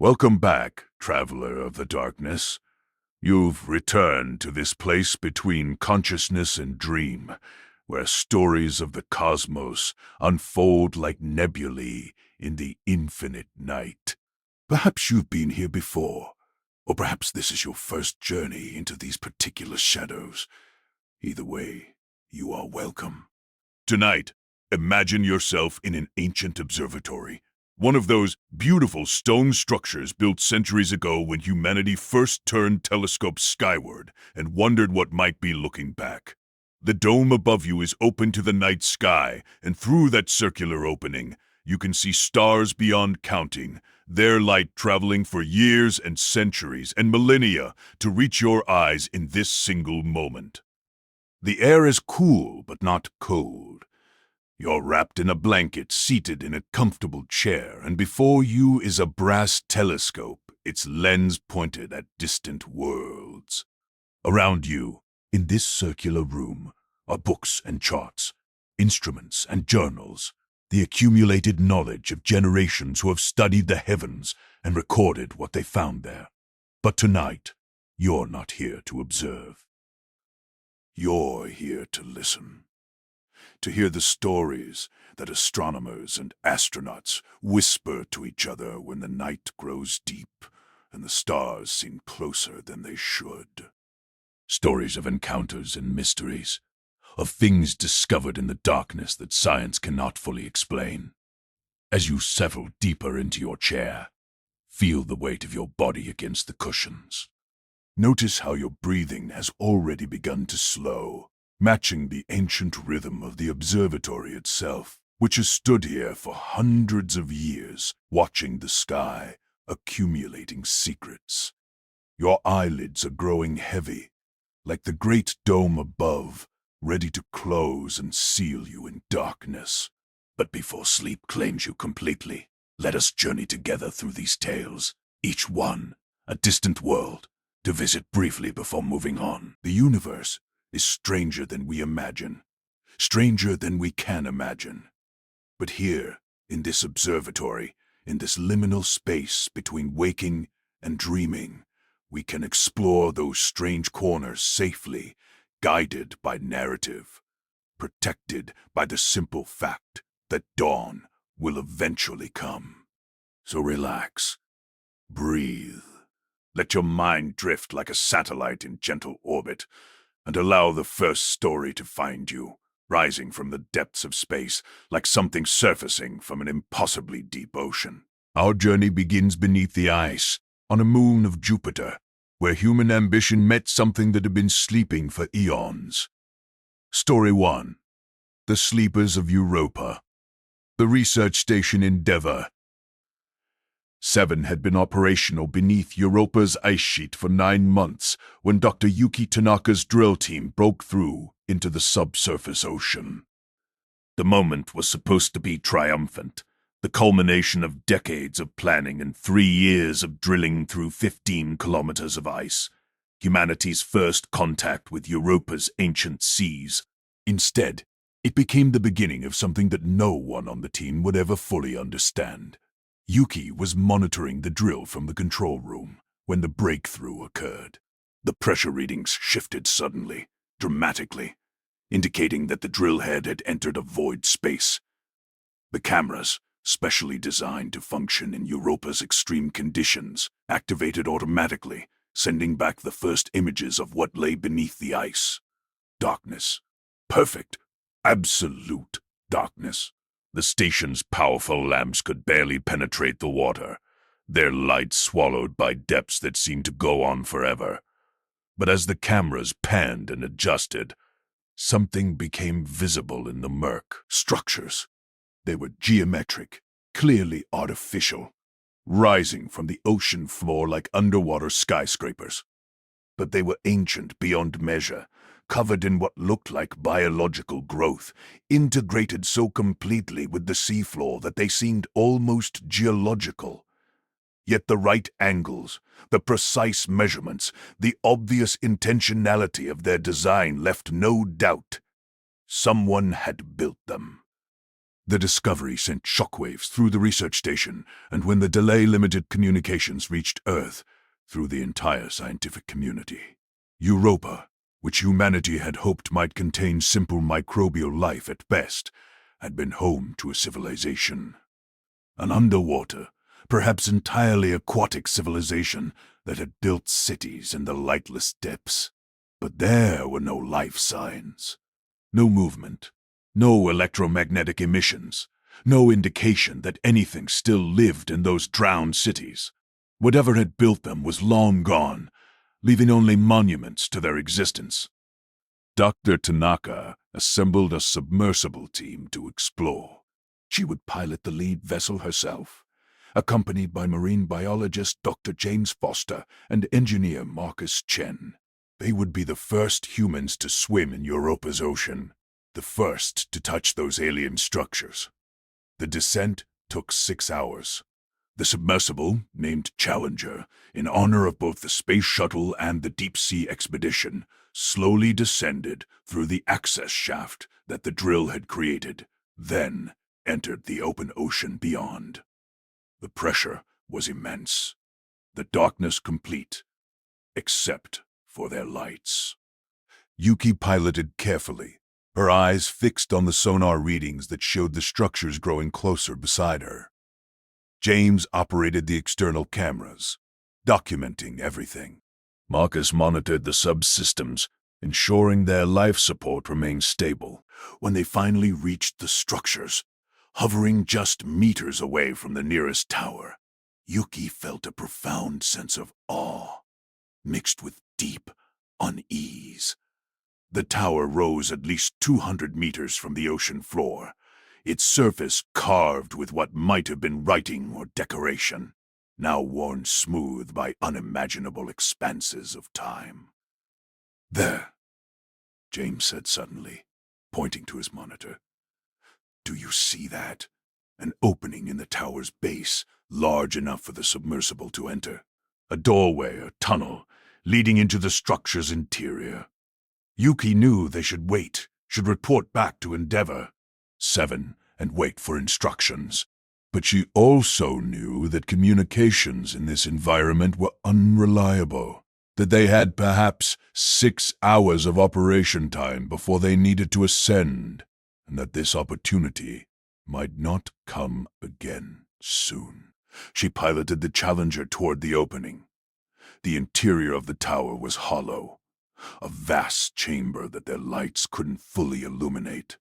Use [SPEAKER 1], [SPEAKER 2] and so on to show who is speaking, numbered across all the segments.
[SPEAKER 1] Welcome back, traveler of the darkness. You've returned to this place between consciousness and dream, where stories of the cosmos unfold like nebulae in the infinite night. Perhaps you've been here before, or perhaps this is your first journey into these particular shadows. Either way, you are welcome. Tonight, imagine yourself in an ancient observatory. One of those beautiful stone structures built centuries ago when humanity first turned telescopes skyward and wondered what might be looking back. The dome above you is open to the night sky, and through that circular opening, you can see stars beyond counting, their light traveling for years and centuries and millennia to reach your eyes in this single moment. The air is cool but not cold. You're wrapped in a blanket, seated in a comfortable chair, and before you is a brass telescope, its lens pointed at distant worlds. Around you, in this circular room, are books and charts, instruments and journals, the accumulated knowledge of generations who have studied the heavens and recorded what they found there. But tonight, you're not here to observe. You're here to listen. To hear the stories that astronomers and astronauts whisper to each other when the night grows deep and the stars seem closer than they should. Stories of encounters and mysteries, of things discovered in the darkness that science cannot fully explain. As you settle deeper into your chair, feel the weight of your body against the cushions. Notice how your breathing has already begun to slow, matching the ancient rhythm of the observatory itself, which has stood here for hundreds of years, watching the sky, accumulating secrets. Your eyelids are growing heavy, like the great dome above, ready to close and seal you in darkness. But before sleep claims you completely, let us journey together through these tales, each one a distant world, to visit briefly before moving on. The universe is stranger than we imagine, stranger than we can imagine. But here, in this observatory, in this liminal space between waking and dreaming, we can explore those strange corners safely, guided by narrative, protected by the simple fact that dawn will eventually come. So relax, breathe, let your mind drift like a satellite in gentle orbit, and allow the first story to find you, rising from the depths of space like something surfacing from an impossibly deep ocean. Our journey begins beneath the ice, on a moon of Jupiter, where human ambition met something that had been sleeping for eons. Story 1. The Sleepers of Europa. The research station Endeavour. 7 had been operational beneath Europa's ice sheet for 9 months when Dr. Yuki Tanaka's drill team broke through into the subsurface ocean. The moment was supposed to be triumphant, the culmination of decades of planning and 3 years of drilling through 15 kilometers of ice, humanity's first contact with Europa's ancient seas. Instead, it became the beginning of something that no one on the team would ever fully understand. Yuki was monitoring the drill from the control room when the breakthrough occurred. The pressure readings shifted suddenly, dramatically, indicating that the drill head had entered a void space. The cameras, specially designed to function in Europa's extreme conditions, activated automatically, sending back the first images of what lay beneath the ice. Darkness. Perfect, absolute darkness. The station's powerful lamps could barely penetrate the water, their light swallowed by depths that seemed to go on forever. But as the cameras panned and adjusted, something became visible in the murk. Structures. They were geometric, clearly artificial, rising from the ocean floor like underwater skyscrapers. But they were ancient beyond measure, covered in what looked like biological growth, integrated so completely with the seafloor that they seemed almost geological. Yet the right angles, the precise measurements, the obvious intentionality of their design left no doubt. Someone had built them. The discovery sent shockwaves through the research station, and when the delay limited communications reached Earth, through the entire scientific community. Europa, which humanity had hoped might contain simple microbial life at best, had been home to a civilization. An underwater, perhaps entirely aquatic civilization that had built cities in the lightless depths. But there were no life signs, no movement, no electromagnetic emissions, no indication that anything still lived in those drowned cities. Whatever had built them was long gone, leaving only monuments to their existence. Dr. Tanaka assembled a submersible team to explore. She would pilot the lead vessel herself, accompanied by marine biologist Dr. James Foster and engineer Marcus Chen. They would be the first humans to swim in Europa's ocean, the first to touch those alien structures. The descent took 6 hours. The submersible, named Challenger, in honor of both the space shuttle and the deep-sea expedition, slowly descended through the access shaft that the drill had created, then entered the open ocean beyond. The pressure was immense, the darkness complete, except for their lights. Yuki piloted carefully, her eyes fixed on the sonar readings that showed the structures growing closer beside her. James operated the external cameras, documenting everything. Marcus monitored the subsystems, ensuring their life support remained stable. When they finally reached the structures, hovering just meters away from the nearest tower, Yuki felt a profound sense of awe, mixed with deep unease. The tower rose at least 200 meters from the ocean floor, its surface carved with what might have been writing or decoration, now worn smooth by unimaginable expanses of time. "There," James said suddenly, pointing to his monitor. "Do you see that? An opening in the tower's base, large enough for the submersible to enter. A doorway or tunnel leading into the structure's interior." Yuki knew they should wait, should report back to Endeavor 7 and wait for instructions. But she also knew that communications in this environment were unreliable, that they had perhaps 6 hours of operation time before they needed to ascend, and that this opportunity might not come again soon. She piloted the Challenger toward the opening. The interior of the tower was hollow, a vast chamber that their lights couldn't fully illuminate.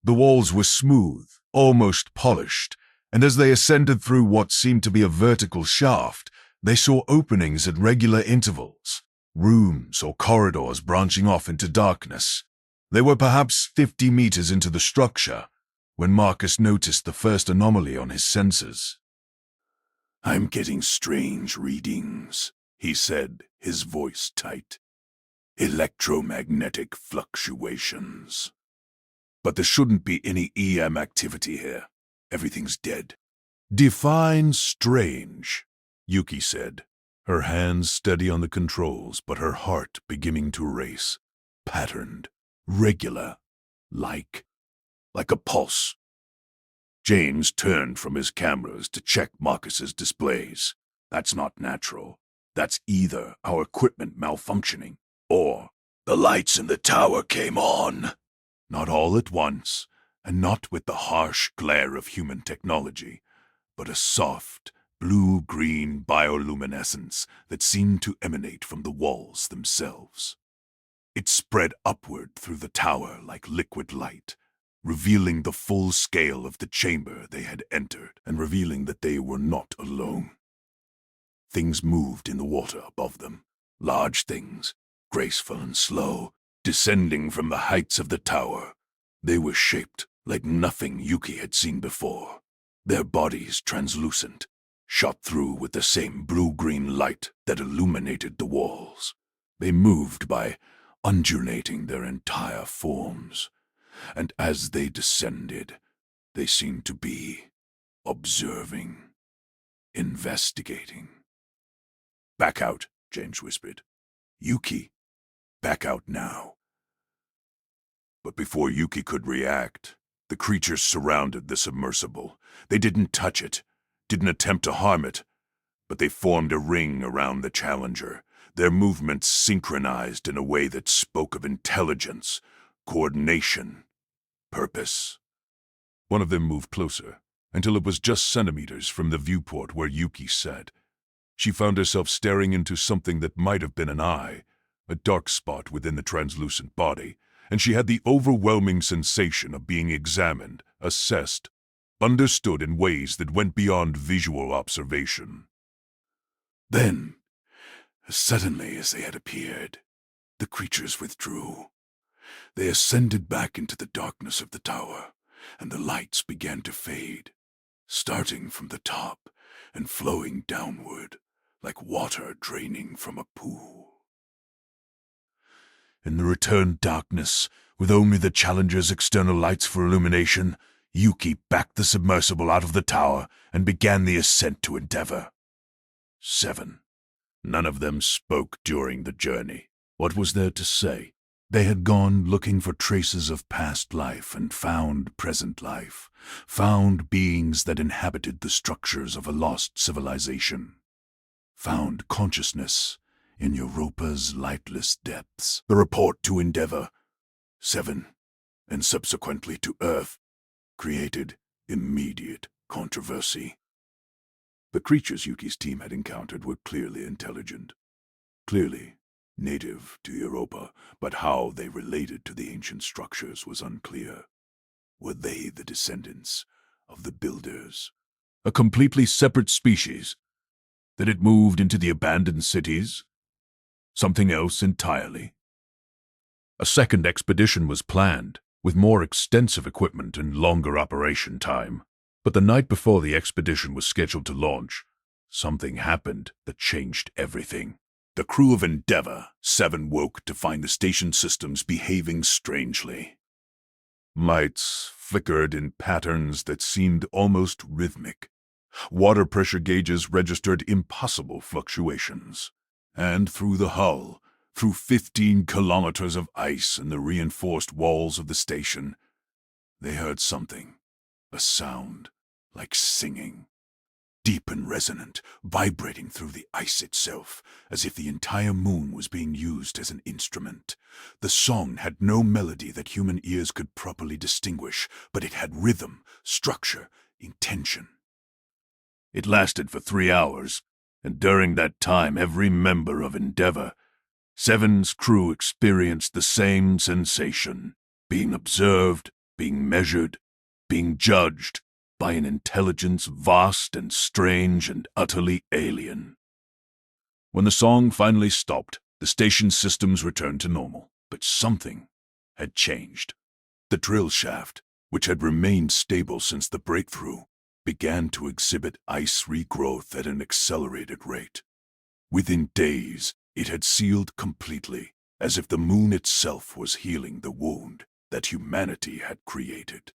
[SPEAKER 1] The walls were smooth, almost polished, and as they ascended through what seemed to be a vertical shaft, they saw openings at regular intervals, rooms or corridors branching off into darkness. They were perhaps 50 meters into the structure when Marcus noticed the first anomaly on his sensors. "I'm getting strange readings," he said, his voice tight. "Electromagnetic fluctuations. But there shouldn't be any EM activity here. Everything's dead." "Define strange," Yuki said, her hands steady on the controls, but her heart beginning to race. "Patterned, regular, like a pulse." James turned from his cameras to check Marcus's displays. "That's not natural. That's either our equipment malfunctioning, or the lights in the tower came on. Not all at once, and not with the harsh glare of human technology, but a soft, blue-green bioluminescence that seemed to emanate from the walls themselves. It spread upward through the tower like liquid light, revealing the full scale of the chamber they had entered, and revealing that they were not alone. Things moved in the water above them, large things, graceful and slow, descending from the heights of the tower. They were shaped like nothing Yuki had seen before, their bodies translucent, shot through with the same blue-green light that illuminated the walls. They moved by undulating their entire forms, and as they descended, they seemed to be observing, investigating. "Back out," James whispered. "Yuki, back out now." But before Yuki could react, The creatures surrounded the submersible. They didn't touch it, didn't attempt to harm it, but they formed a ring around the Challenger, their movements synchronized in a way that spoke of intelligence, coordination, purpose. One of them moved closer, until it was just centimeters from the viewport where Yuki sat. She found herself staring into something that might have been an eye, a dark spot within the translucent body, and she had the overwhelming sensation of being examined, assessed, understood in ways that went beyond visual observation. Then, as suddenly as they had appeared, the creatures withdrew. They ascended back into the darkness of the tower, and the lights began to fade, starting from the top and flowing downward like water draining from a pool. In the returned darkness, with only the Challenger's external lights for illumination, Yuki backed the submersible out of the tower and began the ascent to Endeavor. 7. None of them spoke during the journey. What was there to say? They had gone looking for traces of past life and found present life, found beings that inhabited the structures of a lost civilization, found consciousness in Europa's lightless depths. The report to Endeavor, 7, and subsequently to Earth, created immediate controversy. The creatures Yuki's team had encountered were clearly intelligent, clearly native to Europa, but how they related to the ancient structures was unclear. Were they the descendants of the Builders, a completely separate species that had moved into the abandoned cities? Something else entirely? A second expedition was planned, with more extensive equipment and longer operation time. But the night before the expedition was scheduled to launch, something happened that changed everything. The crew of Endeavor, 7, woke to find the station systems behaving strangely. Lights flickered in patterns that seemed almost rhythmic. Water pressure gauges registered impossible fluctuations. And through the hull, through 15 kilometers of ice and the reinforced walls of the station, they heard something. A sound like singing, deep and resonant, vibrating through the ice itself, as if the entire moon was being used as an instrument. The song had no melody that human ears could properly distinguish, but it had rhythm, structure, intention. It lasted for 3 hours, and during that time every member of Endeavor, 7's crew experienced the same sensation, being observed, being measured, being judged by an intelligence vast and strange and utterly alien. When the song finally stopped, the station systems returned to normal, but something had changed. The drill shaft, which had remained stable since the breakthrough, began to exhibit ice regrowth at an accelerated rate. Within days, it had sealed completely, as if the moon itself was healing the wound that humanity had created.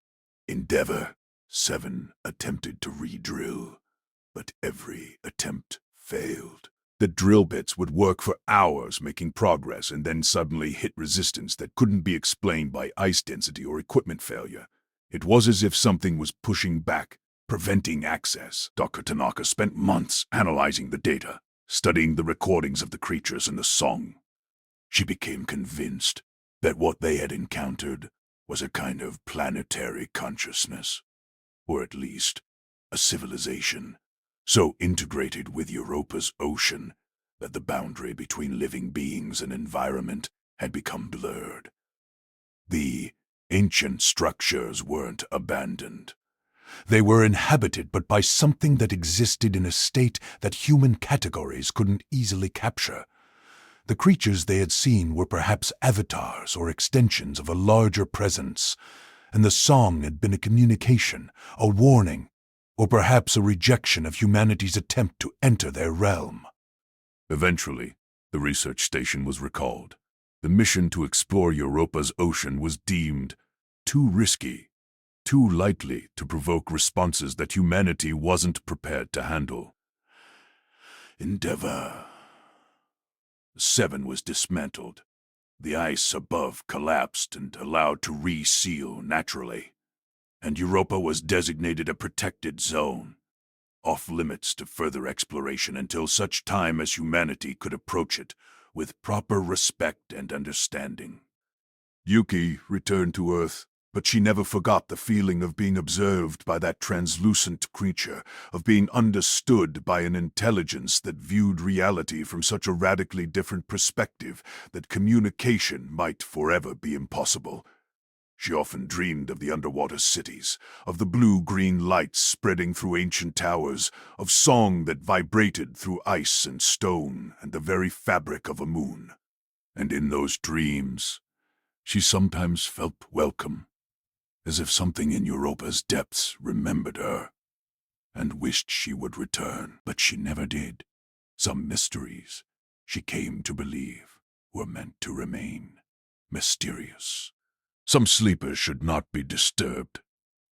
[SPEAKER 1] Endeavor, 7 attempted to re-drill, but every attempt failed. The drill bits would work for hours making progress and then suddenly hit resistance that couldn't be explained by ice density or equipment failure. It was as if something was pushing back, preventing access. Dr. Tanaka spent months analyzing the data, studying the recordings of the creatures and the song. She became convinced that what they had encountered was a kind of planetary consciousness, or at least a civilization, so integrated with Europa's ocean that the boundary between living beings and environment had become blurred. The ancient structures weren't abandoned. They were inhabited, but by something that existed in a state that human categories couldn't easily capture. The creatures they had seen were perhaps avatars or extensions of a larger presence, and the song had been a communication, a warning, or perhaps a rejection of humanity's attempt to enter their realm. Eventually, the research station was recalled. The mission to explore Europa's ocean was deemed too risky, too likely to provoke responses that humanity wasn't prepared to handle. Endeavor 7 was dismantled. The ice above collapsed and allowed to reseal naturally. and Europa was designated a protected zone, off-limits to further exploration until such time as humanity could approach it with proper respect and understanding. Yuki returned to Earth, but she never forgot the feeling of being observed by that translucent creature, of being understood by an intelligence that viewed reality from such a radically different perspective that communication might forever be impossible. She often dreamed of the underwater cities, of the blue-green lights spreading through ancient towers, of song that vibrated through ice and stone and the very fabric of a moon. And in those dreams, she sometimes felt welcome, as if something in Europa's depths remembered her and wished she would return, but she never did. Some mysteries, she came to believe, were meant to remain mysterious. Some sleepers should not be disturbed,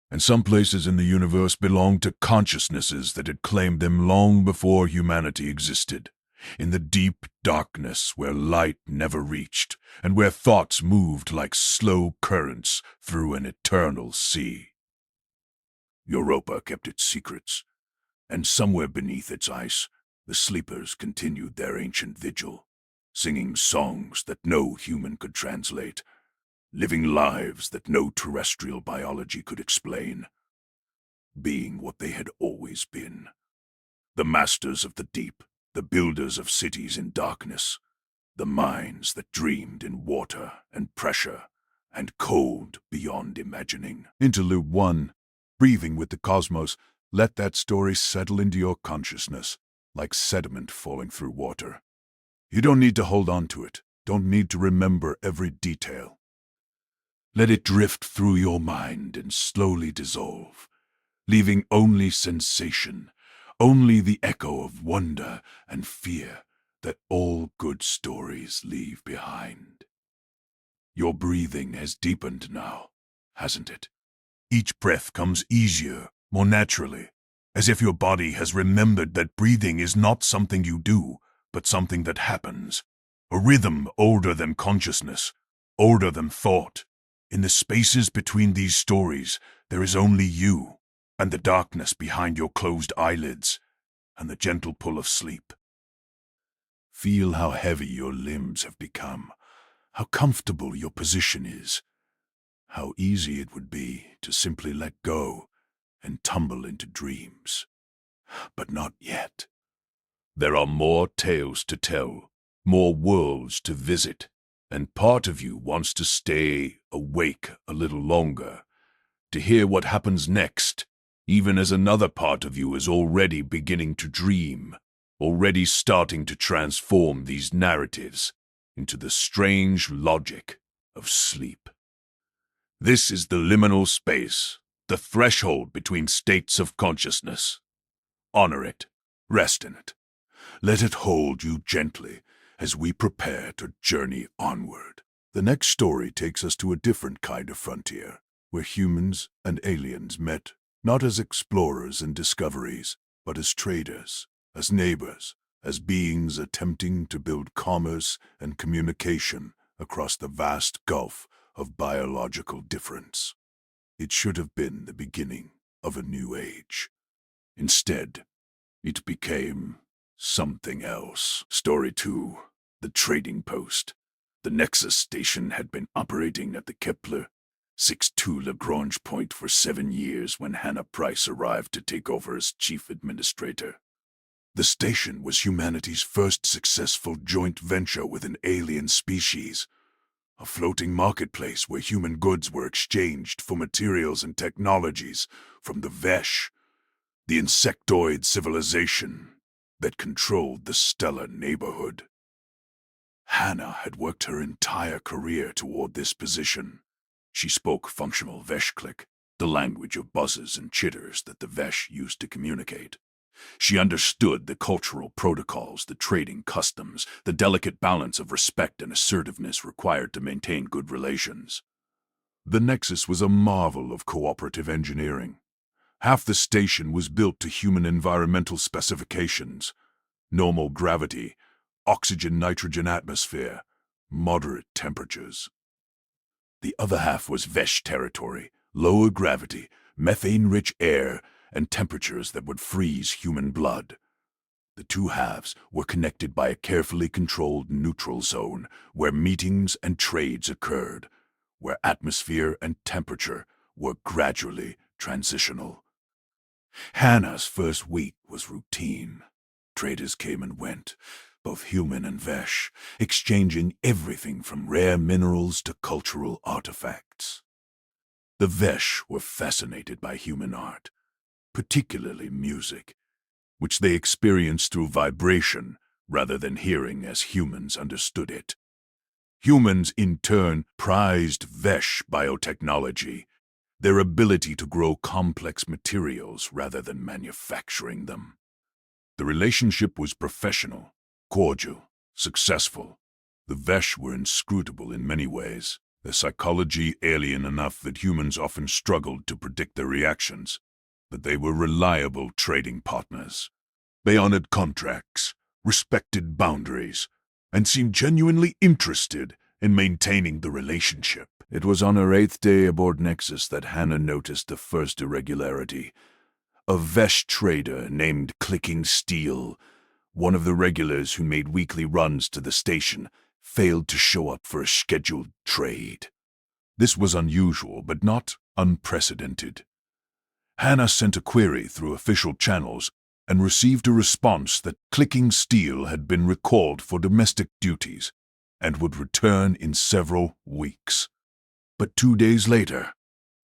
[SPEAKER 1] and some places in the universe belong to consciousnesses that had claimed them long before humanity existed, in the deep darkness where light never reached, and where thoughts moved like slow currents through an eternal sea. Europa kept its secrets, and somewhere beneath its ice, the sleepers continued their ancient vigil, singing songs that no human could translate, living lives that no terrestrial biology could explain, being what they had always been, the masters of the deep, the builders of cities in darkness, the minds that dreamed in water and pressure and cold beyond imagining. Interlude 1. Breathing with the cosmos. Let that story settle into your consciousness, like sediment falling through water. You don't need to hold on to it, don't need to remember every detail. Let it drift through your mind and slowly dissolve, leaving only sensation, only the echo of wonder and fear that all good stories leave behind. Your breathing has deepened now, hasn't it? Each breath comes easier, more naturally, as if your body has remembered that breathing is not something you do, but something that happens. A rhythm older than consciousness, older than thought. In the spaces between these stories, there is only you, and the darkness behind your closed eyelids, and the gentle pull of sleep. Feel how heavy your limbs have become, how comfortable your position is, how easy it would be to simply let go and tumble into dreams. But not yet. There are more tales to tell, more worlds to visit, and part of you wants to stay awake a little longer, to hear what happens next, even as another part of you is already beginning to dream, already starting to transform these narratives into the strange logic of sleep. This is the liminal space, the threshold between states of consciousness. Honor it, rest in it. Let it hold you gently as we prepare to journey onward. The next story takes us to a different kind of frontier, where humans and aliens met, not as explorers and discoveries, but as traders, as neighbors, as beings attempting to build commerce and communication across the vast gulf of biological difference. It should have been the beginning of a new age. Instead, it became something else. Story 2. The Trading Post. The Nexus station had been operating at the Kepler 6-2 Lagrange point for 7 years when Hannah Price arrived to take over as chief administrator. The station was humanity's first successful joint venture with an alien species, a floating marketplace where human goods were exchanged for materials and technologies from the Vesh, the insectoid civilization that controlled the stellar neighborhood. Hannah had worked her entire career toward this position. She spoke functional Veshklik, the language of buzzes and chitters that the Vesh used to communicate. She understood the cultural protocols, the trading customs, the delicate balance of respect and assertiveness required to maintain good relations. The Nexus was a marvel of cooperative engineering. Half the station was built to human environmental specifications: normal gravity, oxygen-nitrogen atmosphere, moderate temperatures. The other half was Vesh territory, lower gravity, methane-rich air, and temperatures that would freeze human blood. The two halves were connected by a carefully controlled neutral zone where meetings and trades occurred, where atmosphere and temperature were gradually transitional. Hannah's first week was routine. Traders came and went, both human and Vesh, exchanging everything from rare minerals to cultural artifacts. The Vesh were fascinated by human art, particularly music, which they experienced through vibration rather than hearing as humans understood it. Humans, in turn, prized Vesh biotechnology, their ability to grow complex materials rather than manufacturing them. The relationship was professional, cordial, successful. The Vesh were inscrutable in many ways, their psychology alien enough that humans often struggled to predict their reactions, but they were reliable trading partners. They honored contracts, respected boundaries, and seemed genuinely interested in maintaining the relationship. It was on her 8th day aboard Nexus that Hannah noticed the first irregularity. A Vesh trader named Clicking Steel, one of the regulars who made weekly runs to the station, failed to show up for a scheduled trade. This was unusual, but not unprecedented. Hannah sent a query through official channels and received a response that Clicking Steel had been recalled for domestic duties and would return in several weeks. But 2 days later,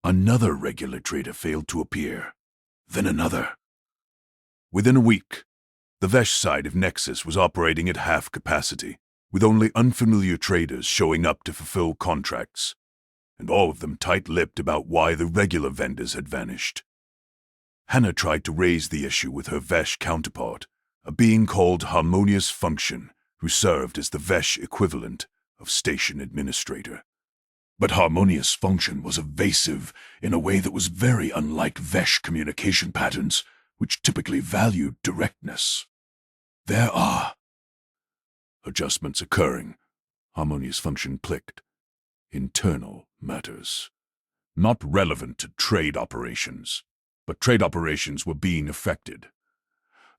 [SPEAKER 1] another regular trader failed to appear. Then another. Within a week, the Vesh side of Nexus was operating at half capacity, with only unfamiliar traders showing up to fulfill contracts, and all of them tight-lipped about why the regular vendors had vanished. Hannah tried to raise the issue with her Vesh counterpart, a being called Harmonious Function, who served as the Vesh equivalent of station administrator. But Harmonious Function was evasive in a way that was very unlike Vesh communication patterns, which typically valued directness. There are adjustments occurring, Harmonious Function clicked. Internal matters. Not relevant to trade operations, but trade operations were being affected.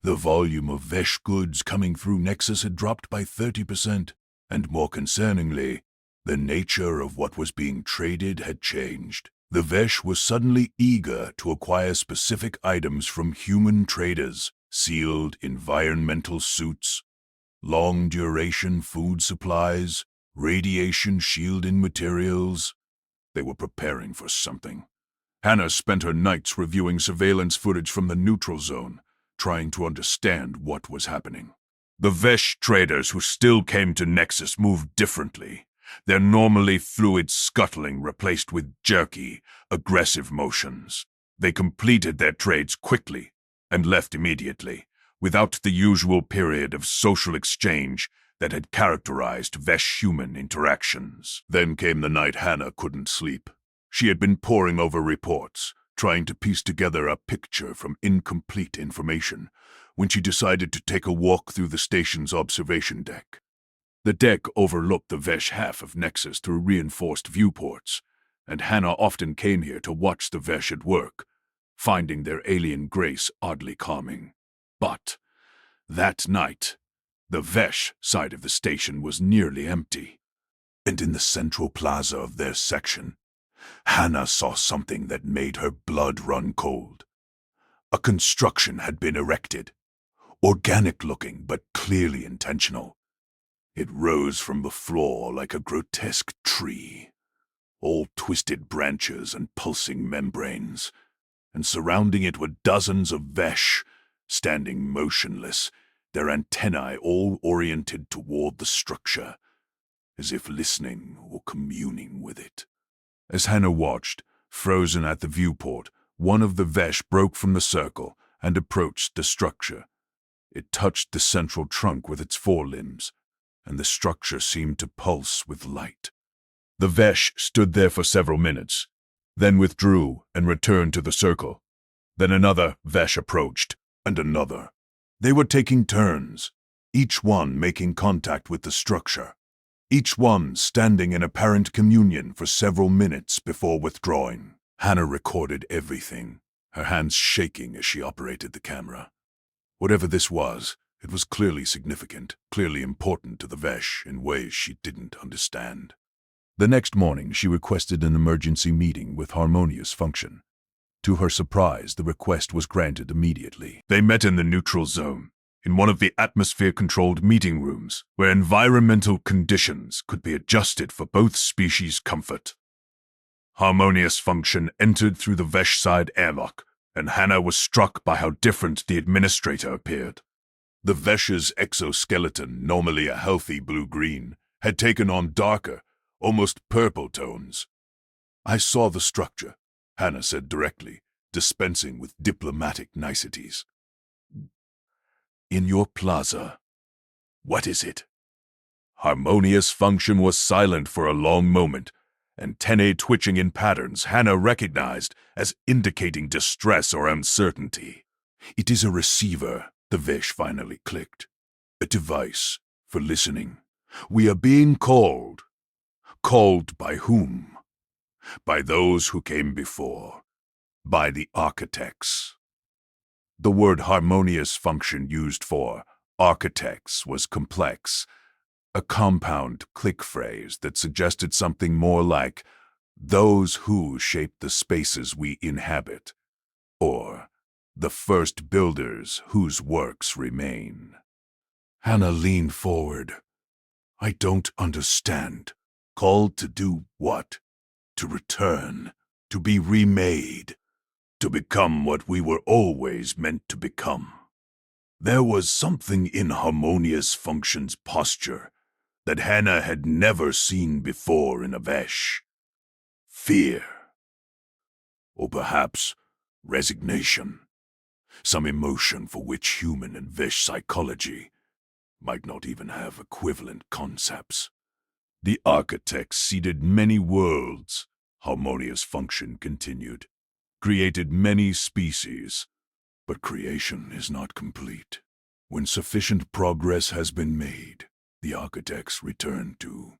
[SPEAKER 1] The volume of Vesh goods coming through Nexus had dropped by 30%, and more concerningly, the nature of what was being traded had changed. The Vesh were suddenly eager to acquire specific items from human traders, sealed environmental suits, long-duration food supplies, radiation shielding materials. They were preparing for something. Hannah spent her nights reviewing surveillance footage from the neutral zone, trying to understand what was happening. The Vesh traders who still came to Nexus moved differently, their normally fluid scuttling replaced with jerky, aggressive motions. They completed their trades quickly and left immediately, without the usual period of social exchange that had characterized Vesh-human interactions. Then came the night Hannah couldn't sleep. She had been poring over reports, trying to piece together a picture from incomplete information, when she decided to take a walk through the station's observation deck. The deck overlooked the Vesh half of Nexus through reinforced viewports, and Hannah often came here to watch the Vesh at work, finding their alien grace oddly calming. But that night, the Vesh side of the station was nearly empty, and in the central plaza of their section, Hannah saw something that made her blood run cold. A construction had been erected, organic-looking but clearly intentional. It rose from the floor like a grotesque tree, all twisted branches and pulsing membranes, and surrounding it were dozens of Vesh, standing motionless, their antennae all oriented toward the structure, as if listening or communing with it. As Hannah watched, frozen at the viewport, one of the Vesh broke from the circle and approached the structure. It touched the central trunk with its forelimbs, and the structure seemed to pulse with light. The Vesh stood there for several minutes, then withdrew and returned to the circle. Then another Vesh approached, and another. They were taking turns, each one making contact with the structure, each one standing in apparent communion for several minutes before withdrawing. Hannah recorded everything, her hands shaking as she operated the camera. Whatever this was, it was clearly significant, clearly important to the Vesh in ways she didn't understand. The next morning, she requested an emergency meeting with Harmonious Function. To her surprise, the request was granted immediately. They met in the neutral zone, in one of the atmosphere-controlled meeting rooms, where environmental conditions could be adjusted for both species' comfort. Harmonious Function entered through the Vesh side airlock, and Hannah was struck by how different the administrator appeared. The Vesh's exoskeleton, normally a healthy blue-green, had taken on darker, almost purple tones. "I saw the structure," Hannah said directly, dispensing with diplomatic niceties. "In your plaza. What is it?" Harmonious Function was silent for a long moment, antennae twitching in patterns Hannah recognized as indicating distress or uncertainty. "It is a receiver," the Vesh finally clicked. "A device for listening. We are being called. Called by whom? By those who came before. By the architects." The word Harmonious Function used for architects was complex, a compound click phrase that suggested something more like those who shaped the spaces we inhabit, or the first builders whose works remain. Hannah leaned forward. "I don't understand. Called to do what? To return, to be remade, to become what we were always meant to become." There was something in Harmonious Function's posture that Hannah had never seen before in a Vesh. Fear. Or perhaps resignation. Some emotion for which human and Vesh psychology might not even have equivalent concepts. "The architects seeded many worlds," Harmonious Function continued. "Created many species, but creation is not complete. When sufficient progress has been made, the architects return to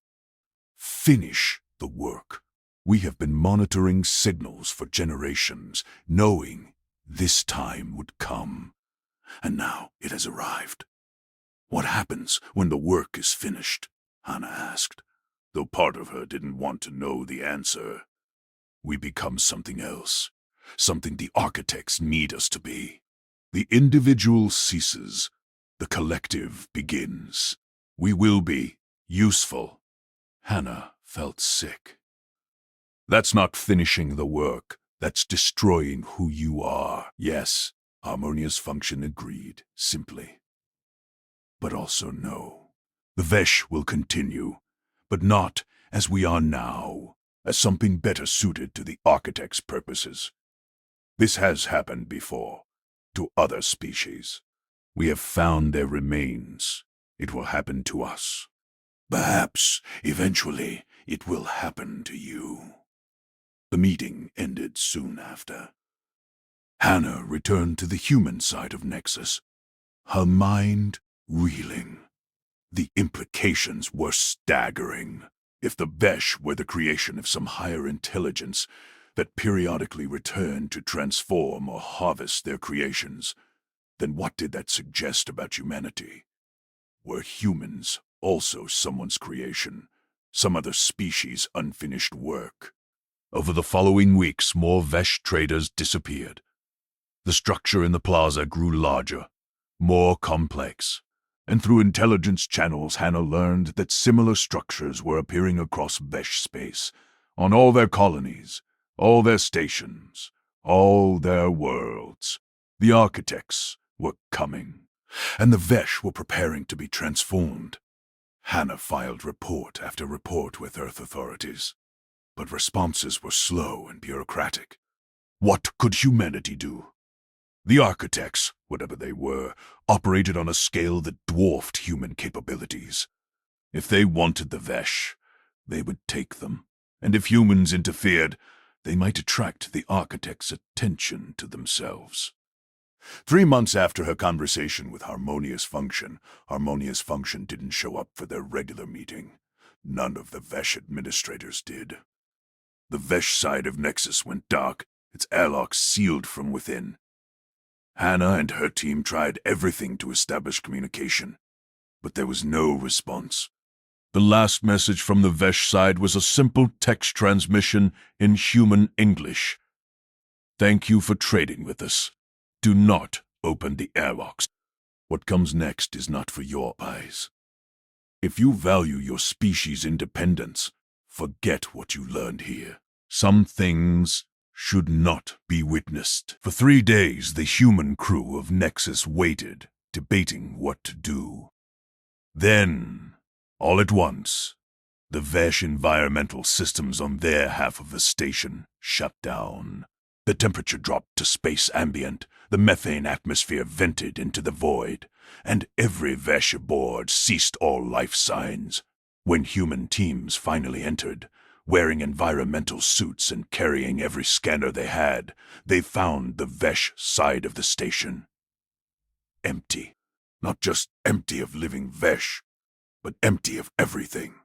[SPEAKER 1] finish the work. We have been monitoring signals for generations, knowing this time would come. And now it has arrived." "What happens when the work is finished?" Hannah asked, though part of her didn't want to know the answer. "We become something else, something the architects need us to be. The individual ceases, the collective begins. We will be useful." Hannah felt sick. "That's not finishing the work. That's destroying who you are." "Yes," Harmonious Function agreed, simply. "But also no. The Vesh will continue, but not as we are now, as something better suited to the architect's purposes. This has happened before, to other species. We have found their remains. It will happen to us. Perhaps, eventually, it will happen to you." The meeting ended soon after. Hannah returned to the human side of Nexus, her mind reeling. The implications were staggering. If the Vesh were the creation of some higher intelligence that periodically returned to transform or harvest their creations, then what did that suggest about humanity? Were humans also someone's creation, some other species' unfinished work? Over the following weeks, more Vesh traders disappeared. The structure in the plaza grew larger, more complex, and through intelligence channels Hannah learned that similar structures were appearing across Vesh space, on all their colonies, all their stations, all their worlds. The architects were coming, and the Vesh were preparing to be transformed. Hannah filed report after report with Earth authorities, but responses were slow and bureaucratic. What could humanity do? The architects, whatever they were, operated on a scale that dwarfed human capabilities. If they wanted the Vesh, they would take them, and if humans interfered, they might attract the architects' attention to themselves. 3 months after her conversation with Harmonious Function didn't show up for their regular meeting. None of the Vesh administrators did. The Vesh side of Nexus went dark, its airlock sealed from within. Hannah and her team tried everything to establish communication, but there was no response. The last message from the Vesh side was a simple text transmission in human English. "Thank you for trading with us. Do not open the airlocks. What comes next is not for your eyes. If you value your species' independence, forget what you learned here. Some things should not be witnessed." For 3 days, the human crew of Nexus waited, debating what to do. Then, all at once, the Vesh environmental systems on their half of the station shut down. The temperature dropped to space ambient, the methane atmosphere vented into the void, and every Vesh aboard ceased all life signs. When human teams finally entered, wearing environmental suits and carrying every scanner they had, they found the Vesh side of the station empty. Not just empty of living Vesh, but empty of everything.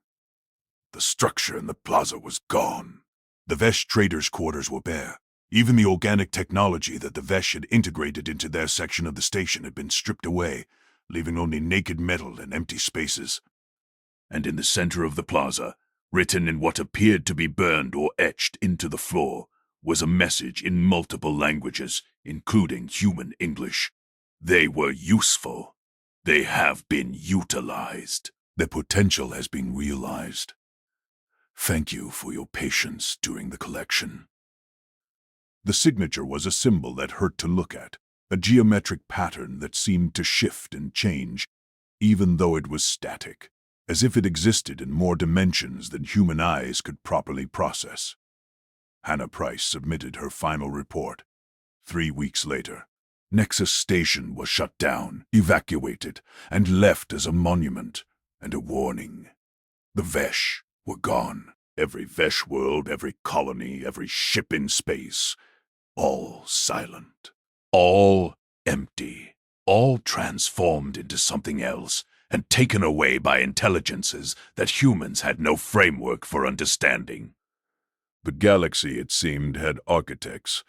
[SPEAKER 1] The structure in the plaza was gone. The Vesh traders' quarters were bare. Even the organic technology that the Vesh had integrated into their section of the station had been stripped away, leaving only naked metal and empty spaces. And in the center of the plaza, written in what appeared to be burned or etched into the floor, was a message in multiple languages, including human English. They were useful. They have been utilized. Their potential has been realized. Thank you for your patience during the collection. The signature was a symbol that hurt to look at, a geometric pattern that seemed to shift and change, even though it was static, as if it existed in more dimensions than human eyes could properly process. Hannah Price submitted her final report. 3 weeks later, Nexus Station was shut down, evacuated, and left as a monument and a warning. The Vesh were gone. Every Vesh world, every colony, every ship in space. All silent. All empty. All transformed into something else and taken away by intelligences that humans had no framework for understanding. The galaxy, it seemed, had architects,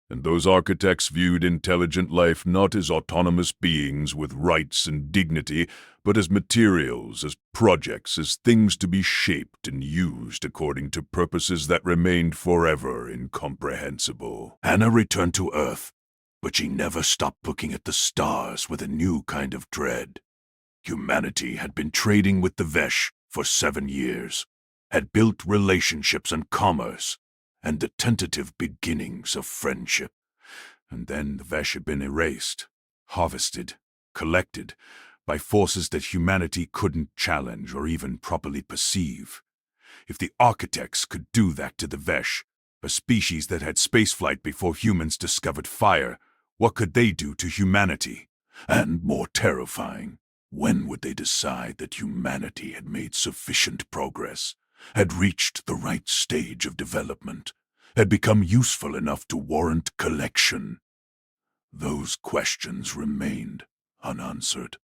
[SPEAKER 1] and those architects viewed intelligent life not as autonomous beings with rights and dignity, but as materials, as projects, as things to be shaped and used according to purposes that remained forever incomprehensible. Hannah returned to Earth, but she never stopped looking at the stars with a new kind of dread. Humanity had been trading with the Vesh for 7 years, had built relationships and commerce, and the tentative beginnings of friendship. And then the Vesh had been erased, harvested, collected, by forces that humanity couldn't challenge or even properly perceive. If the architects could do that to the Vesh, a species that had spaceflight before humans discovered fire, what could they do to humanity? And more terrifying, when would they decide that humanity had made sufficient progress, had reached the right stage of development, had become useful enough to warrant collection? Those questions remained unanswered.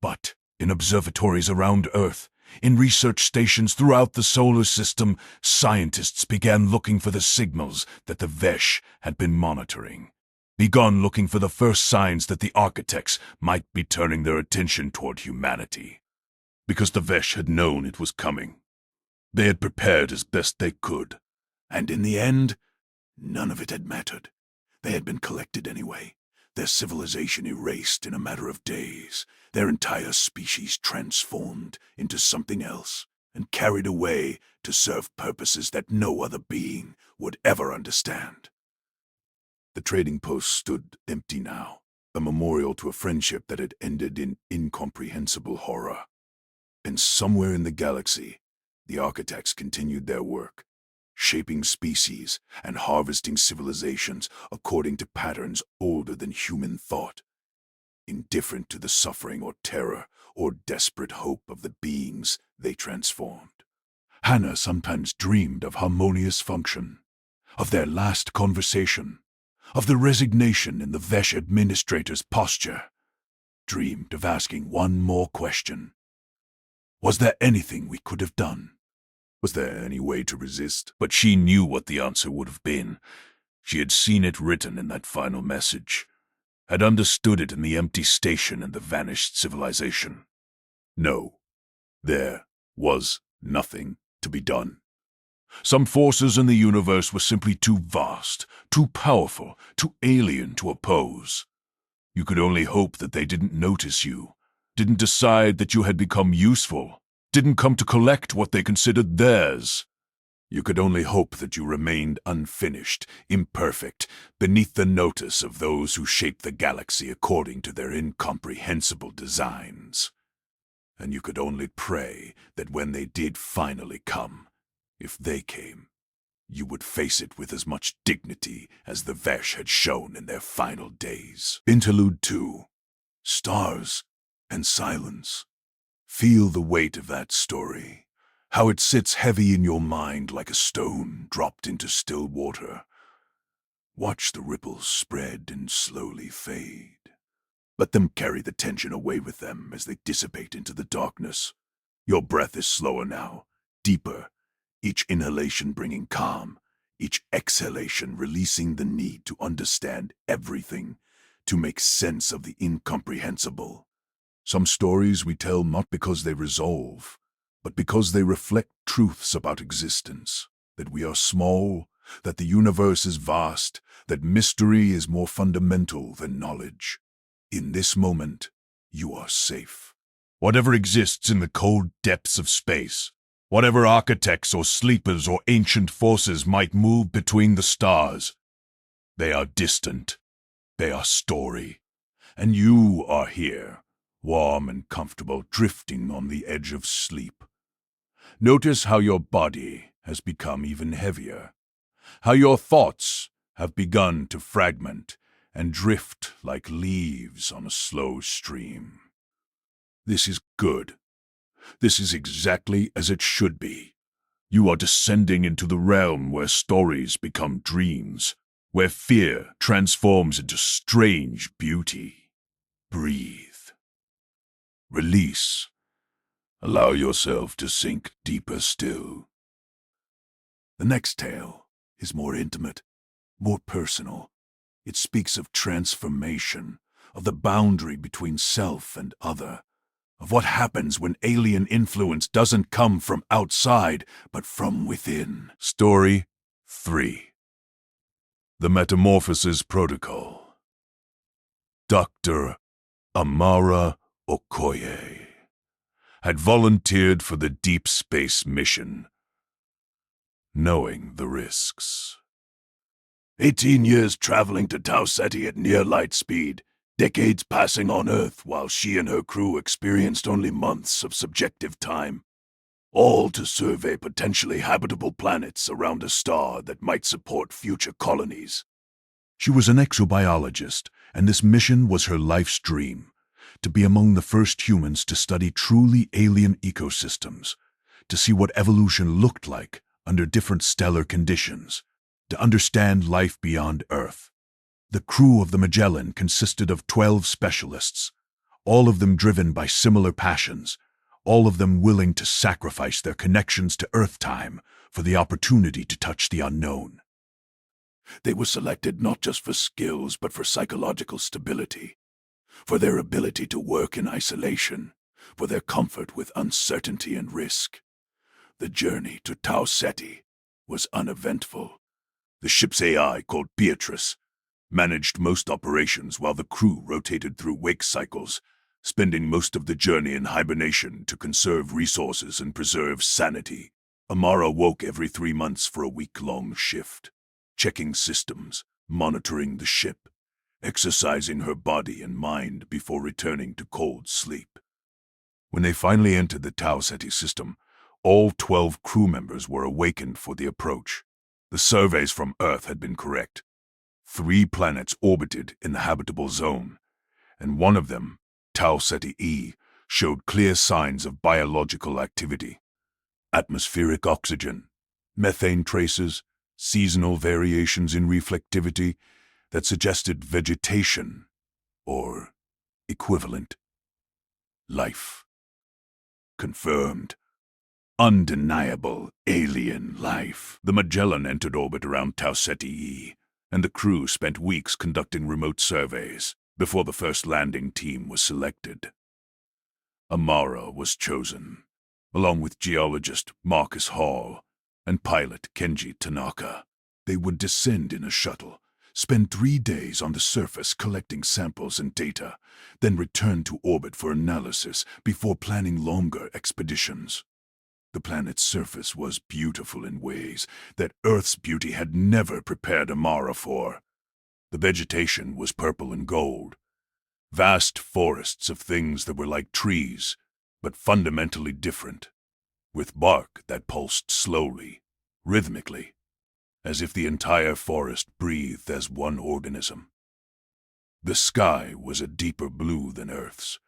[SPEAKER 1] But in observatories around Earth, in research stations throughout the solar system, scientists began looking for the signals that the Vesh had been monitoring, begun looking for the first signs that the architects might be turning their attention toward humanity. Because the Vesh had known it was coming. They had prepared as best they could, and in the end, none of it had mattered. They had been collected anyway, their civilization erased in a matter of days, their entire species transformed into something else and carried away to serve purposes that no other being would ever understand. The trading post stood empty now, a memorial to a friendship that had ended in incomprehensible horror. And somewhere in the galaxy, the architects continued their work, shaping species and harvesting civilizations according to patterns older than human thought, indifferent to the suffering or terror or desperate hope of the beings they transformed. Hannah sometimes dreamed of harmonious function, of their last conversation, of the resignation in the Vesh administrator's posture, dreamed of asking one more question. Was there anything we could have done? Was there any way to resist? But she knew what the answer would have been. She had seen it written in that final message, had understood it in the empty station and the vanished civilization. No, there was nothing to be done. Some forces in the universe were simply too vast, too powerful, too alien to oppose. You could only hope that they didn't notice you, didn't decide that you had become useful, didn't come to collect what they considered theirs. You could only hope that you remained unfinished, imperfect, beneath the notice of those who shape the galaxy according to their incomprehensible designs. And you could only pray that when they did finally come, if they came, you would face it with as much dignity as the Vesh had shown in their final days. Interlude 2. Stars and Silence. Feel the weight of that story, how it sits heavy in your mind like a stone dropped into still water. Watch the ripples spread and slowly fade. Let them carry the tension away with them as they dissipate into the darkness. Your breath is slower now, deeper, each inhalation bringing calm, each exhalation releasing the need to understand everything, to make sense of the incomprehensible. Some stories we tell not because they resolve, but because they reflect truths about existence, that we are small, that the universe is vast, that mystery is more fundamental than knowledge. In this moment, you are safe. Whatever exists in the cold depths of space, whatever architects or sleepers or ancient forces might move between the stars, they are distant, they are story, and you are here, warm and comfortable, drifting on the edge of sleep. Notice how your body has become even heavier, how your thoughts have begun to fragment and drift like leaves on a slow stream. This is good. This is exactly as it should be. You are descending into the realm where stories become dreams, where fear transforms into strange beauty. Breathe. Release. Allow yourself to sink deeper still. The next tale is more intimate, more personal. It speaks of transformation, of the boundary between self and other, of what happens when alien influence doesn't come from outside, but from within. Story 3. The Metamorphosis Protocol. Dr. Amara Okoye had volunteered for the deep space mission, knowing the risks. 18 years traveling to Tau Ceti at near light speed, decades passing on Earth while she and her crew experienced only months of subjective time, all to survey potentially habitable planets around a star that might support future colonies. She was an exobiologist, and this mission was her life's dream, to be among the first humans to study truly alien ecosystems, to see what evolution looked like under different stellar conditions, to understand life beyond Earth. The crew of the Magellan consisted of 12 specialists, all of them driven by similar passions, all of them willing to sacrifice their connections to Earth time for the opportunity to touch the unknown. They were selected not just for skills but for psychological stability, for their ability to work in isolation, for their comfort with uncertainty and risk. The journey to Tau Ceti was uneventful. The ship's AI, called Beatrice, managed most operations while the crew rotated through wake cycles, spending most of the journey in hibernation to conserve resources and preserve sanity. Amara woke every 3 months for a week-long shift, checking systems, monitoring the ship, exercising her body and mind before returning to cold sleep. When they finally entered the Tau Ceti system, all 12 crew members were awakened for the approach. The surveys from Earth had been correct. 3 planets orbited in the habitable zone, and one of them, Tau Ceti E, showed clear signs of biological activity. Atmospheric oxygen, methane traces, seasonal variations in reflectivity that suggested vegetation, or equivalent. Life. Confirmed. Undeniable alien life. The Magellan entered orbit around Tau Ceti E, and the crew spent weeks conducting remote surveys before the first landing team was selected. Amara was chosen, along with geologist Marcus Hall and pilot Kenji Tanaka. They would descend in a shuttle, spend 3 days on the surface collecting samples and data, then return to orbit for analysis before planning longer expeditions. The planet's surface was beautiful in ways that Earth's beauty had never prepared Amara for. The vegetation was purple and gold, vast forests of things that were like trees, but fundamentally different, with bark that pulsed slowly, rhythmically, as if the entire forest breathed as one organism. The sky was a deeper blue than Earth's,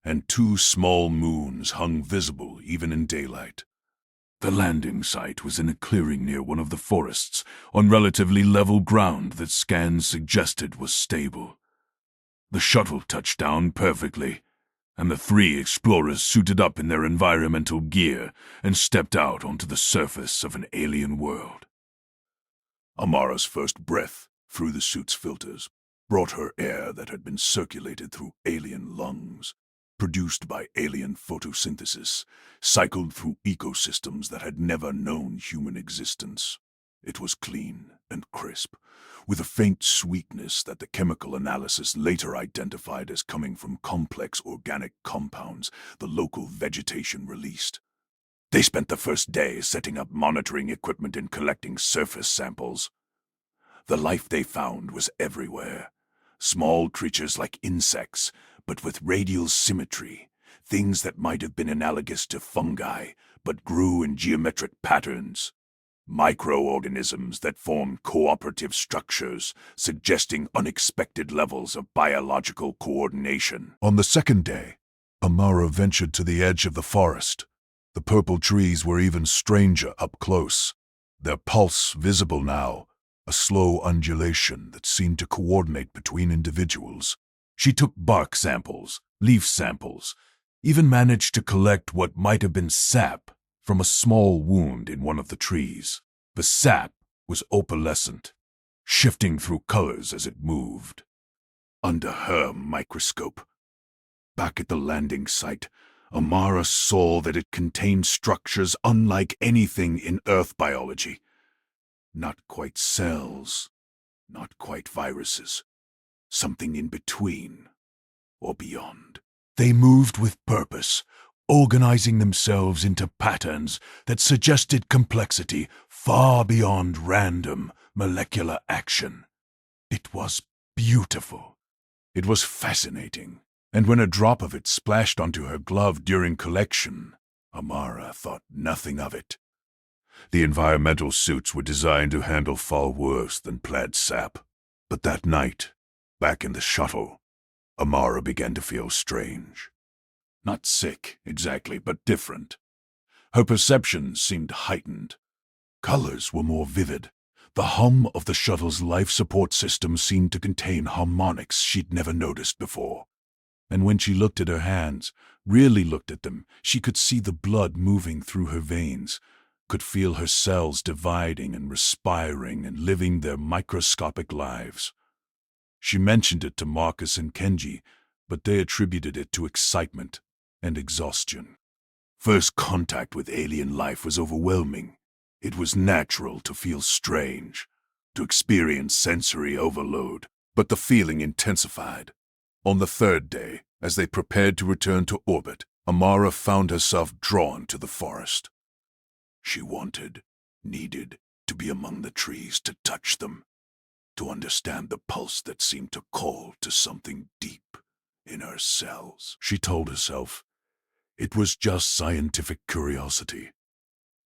[SPEAKER 1] and 2 small moons hung visible even in daylight. The landing site was in a clearing near one of the forests, on relatively level ground that scans suggested was stable. The shuttle touched down perfectly, and the 3 explorers suited up in their environmental gear and stepped out onto the surface of an alien world. Amara's first breath through the suit's filters brought her air that had been circulated through alien lungs, produced by alien photosynthesis, cycled through ecosystems that had never known human existence. It was clean and crisp, with a faint sweetness that the chemical analysis later identified as coming from complex organic compounds the local vegetation released. They spent the first day setting up monitoring equipment and collecting surface samples. The life they found was everywhere. Small creatures like insects, but with radial symmetry, things that might have been analogous to fungi, but grew in geometric patterns. Microorganisms that formed cooperative structures, suggesting unexpected levels of biological coordination. On the second day, Amara ventured to the edge of the forest. The purple trees were even stranger up close, their pulse visible now, a slow undulation that seemed to coordinate between individuals. She took bark samples, leaf samples, even managed to collect what might have been sap from a small wound in one of the trees. The sap was opalescent, shifting through colors as it moved. Under her microscope, back at the landing site, Amara saw that it contained structures unlike anything in Earth biology. Not quite cells, not quite viruses, something in between or beyond. They moved with purpose, organizing themselves into patterns that suggested complexity far beyond random molecular action. It was beautiful. It was fascinating, and when a drop of it splashed onto her glove during collection, Amara thought nothing of it. The environmental suits were designed to handle far worse than plaid sap. But that night, back in the shuttle, Amara began to feel strange. Not sick, exactly, but different. Her perception seemed heightened. Colors were more vivid. The hum of the shuttle's life support system seemed to contain harmonics she'd never noticed before. And when she looked at her hands, really looked at them, she could see the blood moving through her veins, could feel her cells dividing and respiring and living their microscopic lives. She mentioned it to Marcus and Kenji, but they attributed it to excitement and exhaustion. First contact with alien life was overwhelming. It was natural to feel strange, to experience sensory overload, but the feeling intensified. On the third day, as they prepared to return to orbit, Amara found herself drawn to the forest. She wanted, needed, to be among the trees, to touch them, to understand the pulse that seemed to call to something deep in her cells. She told herself it was just scientific curiosity,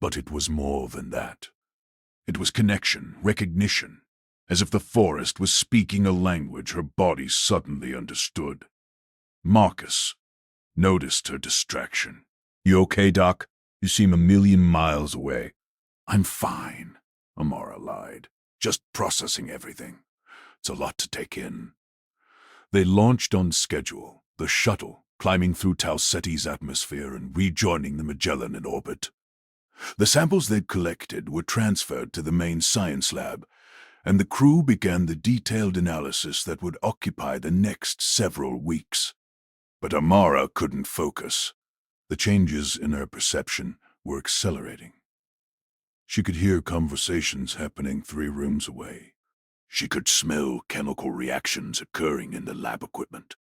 [SPEAKER 1] but it was more than that. It was connection, recognition, as if the forest was speaking a language her body suddenly understood. Marcus noticed her distraction. "You okay, Doc? You seem a million miles away." "I'm fine," Amara lied. "Just processing everything. It's a lot to take in." They launched on schedule, the shuttle climbing through Tau Ceti's atmosphere and rejoining the Magellan in orbit. The samples they'd collected were transferred to the main science lab, and the crew began the detailed analysis that would occupy the next several weeks. But Amara couldn't focus. The changes in her perception were accelerating. She could hear conversations happening 3 rooms away. She could smell chemical reactions occurring in the lab equipment.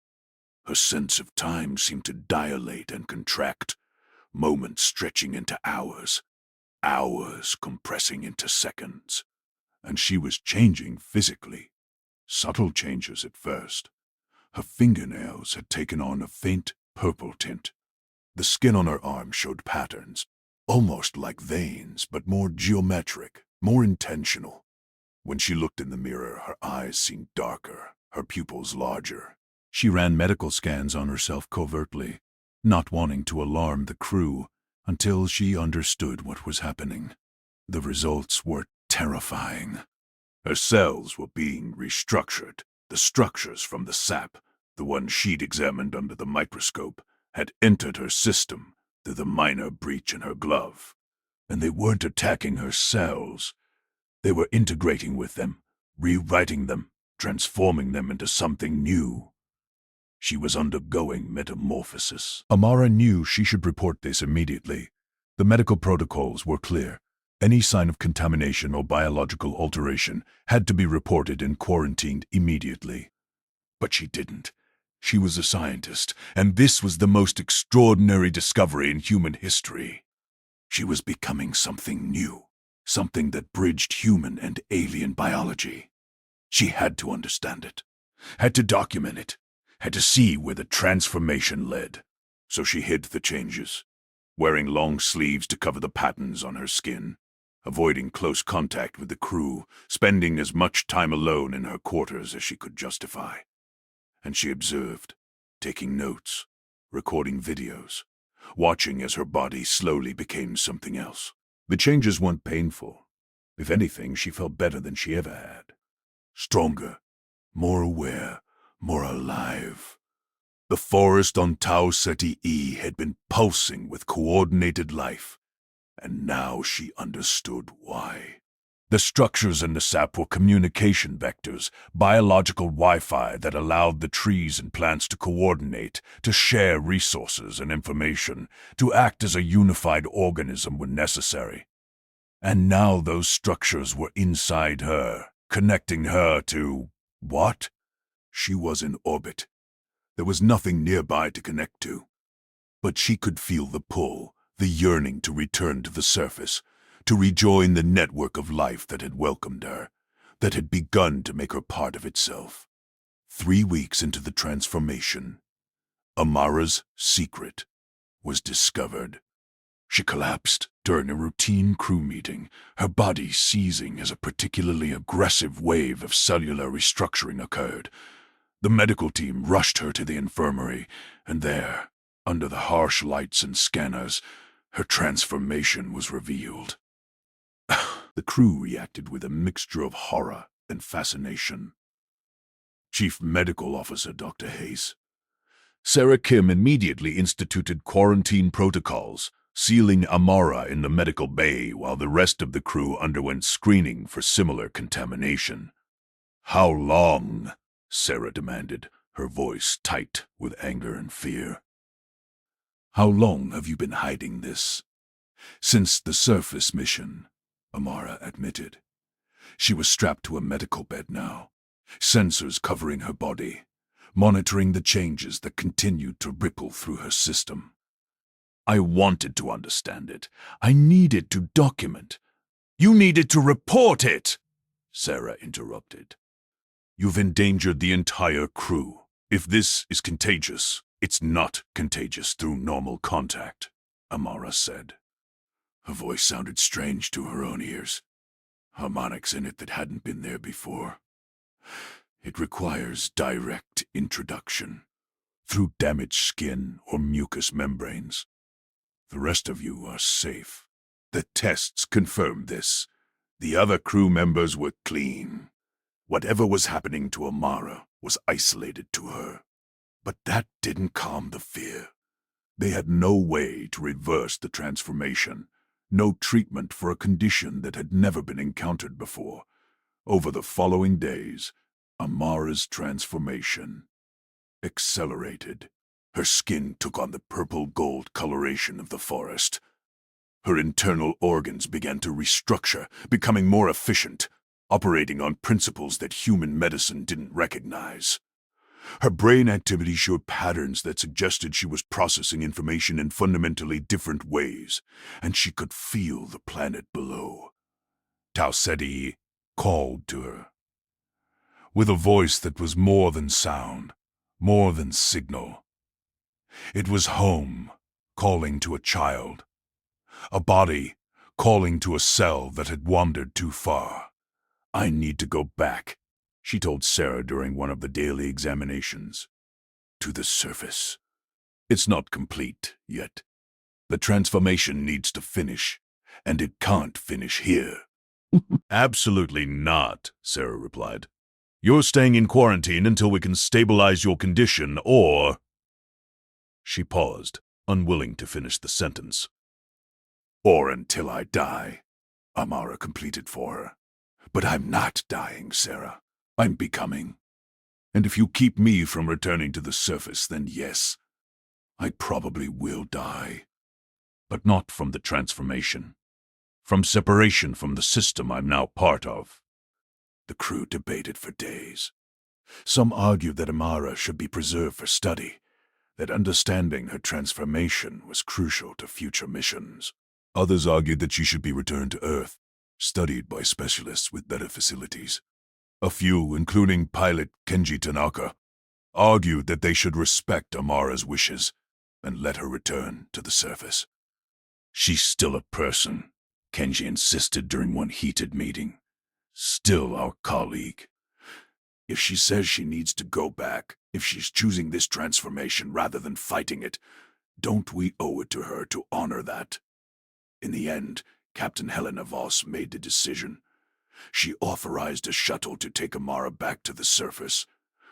[SPEAKER 1] Her sense of time seemed to dilate and contract, moments stretching into hours, hours compressing into seconds. And she was changing physically. Subtle changes at first. Her fingernails had taken on a faint purple tint. The skin on her arm showed patterns, almost like veins, but more geometric, more intentional. When she looked in the mirror, her eyes seemed darker, her pupils larger. She ran medical scans on herself covertly, not wanting to alarm the crew, until she understood what was happening. The results were terrifying. Her cells were being restructured. The structures from the sap, the one she'd examined under the microscope, had entered her system through the minor breach in her glove. And they weren't attacking her cells. They were integrating with them, rewriting them, transforming them into something new. She was undergoing metamorphosis. Amara knew she should report this immediately. The medical protocols were clear. Any sign of contamination or biological alteration had to be reported and quarantined immediately. But she didn't. She was a scientist, and this was the most extraordinary discovery in human history. She was becoming something new, something that bridged human and alien biology. She had to understand it, had to document it, had to see where the transformation led. So she hid the changes, wearing long sleeves to cover the patterns on her skin, avoiding close contact with the crew, spending as much time alone in her quarters as she could justify. And she observed, taking notes, recording videos, watching as her body slowly became something else. The changes weren't painful. If anything, she felt better than she ever had. Stronger, more aware, more alive. The forest on Tau Ceti E had been pulsing with coordinated life, and now she understood why. The structures in the sap were communication vectors, biological Wi-Fi that allowed the trees and plants to coordinate, to share resources and information, to act as a unified organism when necessary. And now those structures were inside her, connecting her to what? She was in orbit. There was nothing nearby to connect to. But she could feel the pull, the yearning to return to the surface, to rejoin the network of life that had welcomed her, that had begun to make her part of itself. 3 weeks into the transformation, Amara's secret was discovered. She collapsed during a routine crew meeting, her body seizing as a particularly aggressive wave of cellular restructuring occurred. The medical team rushed her to the infirmary, and there, under the harsh lights and scanners, her transformation was revealed. The crew reacted with a mixture of horror and fascination. Chief Medical Officer Dr. Hayes. Sarah Kim immediately instituted quarantine protocols, sealing Amara in the medical bay while the rest of the crew underwent screening for similar contamination. "How long?" Sarah demanded, her voice tight with anger and fear. "How long have you been hiding this?" "Since the surface mission," Amara admitted. She was strapped to a medical bed now, sensors covering her body, monitoring the changes that continued to ripple through her system. "I wanted to understand it. I needed to document." "You needed to report it," Sarah interrupted. "You've endangered the entire crew. If this is contagious, it's not contagious through normal contact," Amara said. Her voice sounded strange to her own ears, harmonics in it that hadn't been there before. "It requires direct introduction, through damaged skin or mucous membranes. The rest of you are safe. The tests confirm this. The other crew members were clean. Whatever was happening to Amara was isolated to her. But that didn't calm the fear. They had no way to reverse the transformation, no treatment for a condition that had never been encountered before. Over the following days, Amara's transformation accelerated. Her skin took on the purple-gold coloration of the forest. Her internal organs began to restructure, becoming more efficient, operating on principles that human medicine didn't recognize. Her brain activity showed patterns that suggested she was processing information in fundamentally different ways, and she could feel the planet below. Tau Ceti called to her, with a voice that was more than sound, more than signal. It was home, calling to a child, a body calling to a cell that had wandered too far. "I need to go back," she told Sarah during one of the daily examinations. "To the surface. It's not complete yet. The transformation needs to finish, and it can't finish here." "Absolutely not," Sarah replied. "You're staying in quarantine until we can stabilize your condition, or—" She paused, unwilling to finish the sentence. "Or until I die," Amara completed for her. "But I'm not dying, Sarah. I'm becoming. And if you keep me from returning to the surface, then yes, I probably will die. But not from the transformation. From separation from the system I'm now part of." The crew debated for days. Some argued that Amara should be preserved for study, that understanding her transformation was crucial to future missions. Others argued that she should be returned to Earth, studied by specialists with better facilities. A few, including pilot Kenji Tanaka, argued that they should respect Amara's wishes and let her return to the surface. "She's still a person," Kenji insisted during one heated meeting. "Still our colleague. If she says she needs to go back, if she's choosing this transformation rather than fighting it, don't we owe it to her to honor that?" In the end, Captain Helena Voss made the decision. She authorized a shuttle to take Amara back to the surface,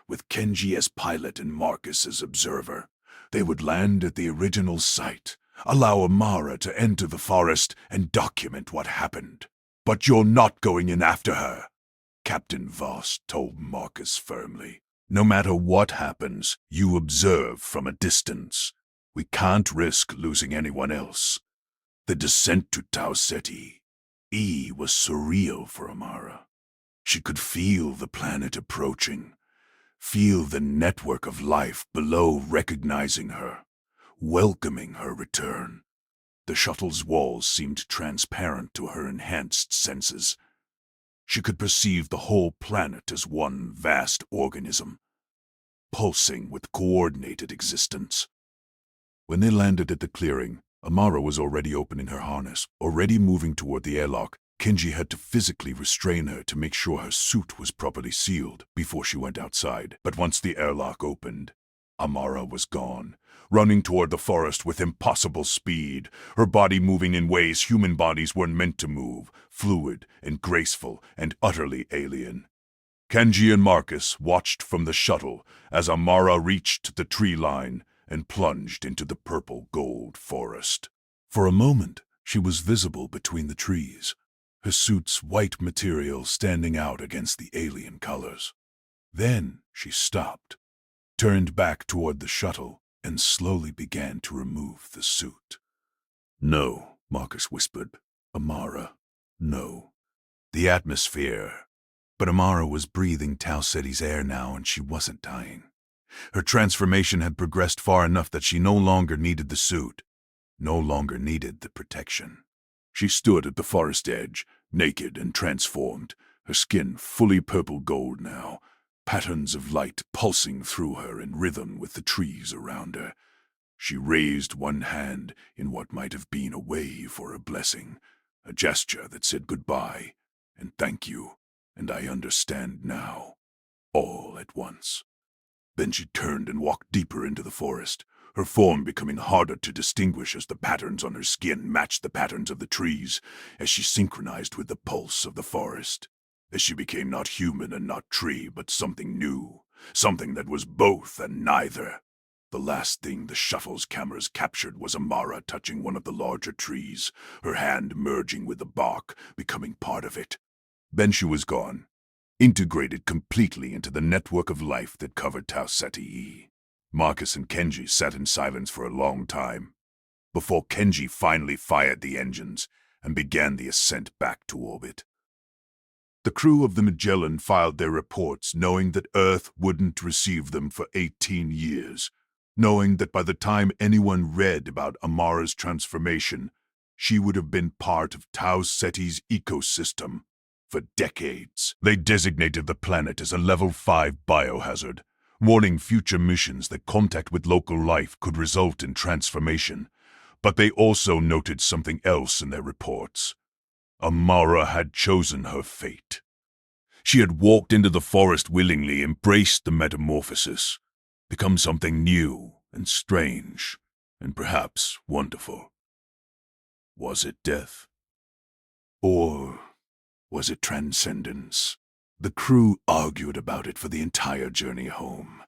[SPEAKER 1] with Kenji as pilot and Marcus as observer. They would land at the original site, allow Amara to enter the forest and document what happened. "But you're not going in after her," Captain Voss told Marcus firmly. "No matter what happens, you observe from a distance. We can't risk losing anyone else." The descent to Tau Ceti E was surreal for Amara. She could feel the planet approaching, feel the network of life below recognizing her, welcoming her return. The shuttle's walls seemed transparent to her enhanced senses. She could perceive the whole planet as one vast organism, pulsing with coordinated existence. When they landed at the clearing, Amara was already opening her harness, already moving toward the airlock. Kenji had to physically restrain her to make sure her suit was properly sealed before she went outside. But once the airlock opened, Amara was gone, running toward the forest with impossible speed, her body moving in ways human bodies weren't meant to move, fluid and graceful and utterly alien. Kenji and Marcus watched from the shuttle as Amara reached the tree line and plunged into the purple-gold forest. For a moment, she was visible between the trees, her suit's white material standing out against the alien colors. Then she stopped, turned back toward the shuttle, and slowly began to remove the suit. "No," Marcus whispered. "Amara, no. The atmosphere." But Amara was breathing Tau Ceti's air now, and she wasn't dying. Her transformation had progressed far enough that she no longer needed the suit, no longer needed the protection. She stood at the forest edge, naked and transformed, her skin fully purple gold now, patterns of light pulsing through her in rhythm with the trees around her. She raised one hand in what might have been a wave or a blessing, a gesture that said goodbye and thank you, and I understand now, all at once. Then she turned and walked deeper into the forest, her form becoming harder to distinguish as the patterns on her skin matched the patterns of the trees, as she synchronized with the pulse of the forest, as she became not human and not tree, but something new, something that was both and neither. The last thing the shuttle's cameras captured was Amara touching one of the larger trees, her hand merging with the bark, becoming part of it. Then she was gone, integrated completely into the network of life that covered Tau Ceti. Marcus and Kenji sat in silence for a long time, before Kenji finally fired the engines and began the ascent back to orbit. The crew of the Magellan filed their reports knowing that Earth wouldn't receive them for 18 years, knowing that by the time anyone read about Amara's transformation, she would have been part of Tau Ceti's ecosystem for decades. They designated the planet as a Level 5 biohazard, warning future missions that contact with local life could result in transformation. But they also noted something else in their reports. Amara had chosen her fate. She had walked into the forest willingly, embraced the metamorphosis, become something new and strange, and perhaps wonderful. Was it death? Or was it transcendence? The crew argued about it for the entire journey home.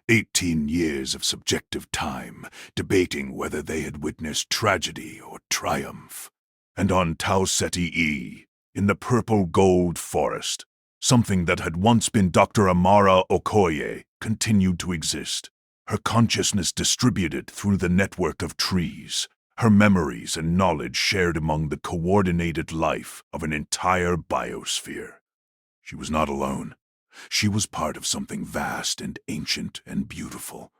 [SPEAKER 1] 18 years of subjective time, debating whether they had witnessed tragedy or triumph. And on Tau Ceti, in the purple gold forest, something that had once been Dr. Amara Okoye continued to exist, her consciousness distributed through the network of trees, her memories and knowledge shared among the coordinated life of an entire biosphere. She was not alone. She was part of something vast and ancient and beautiful,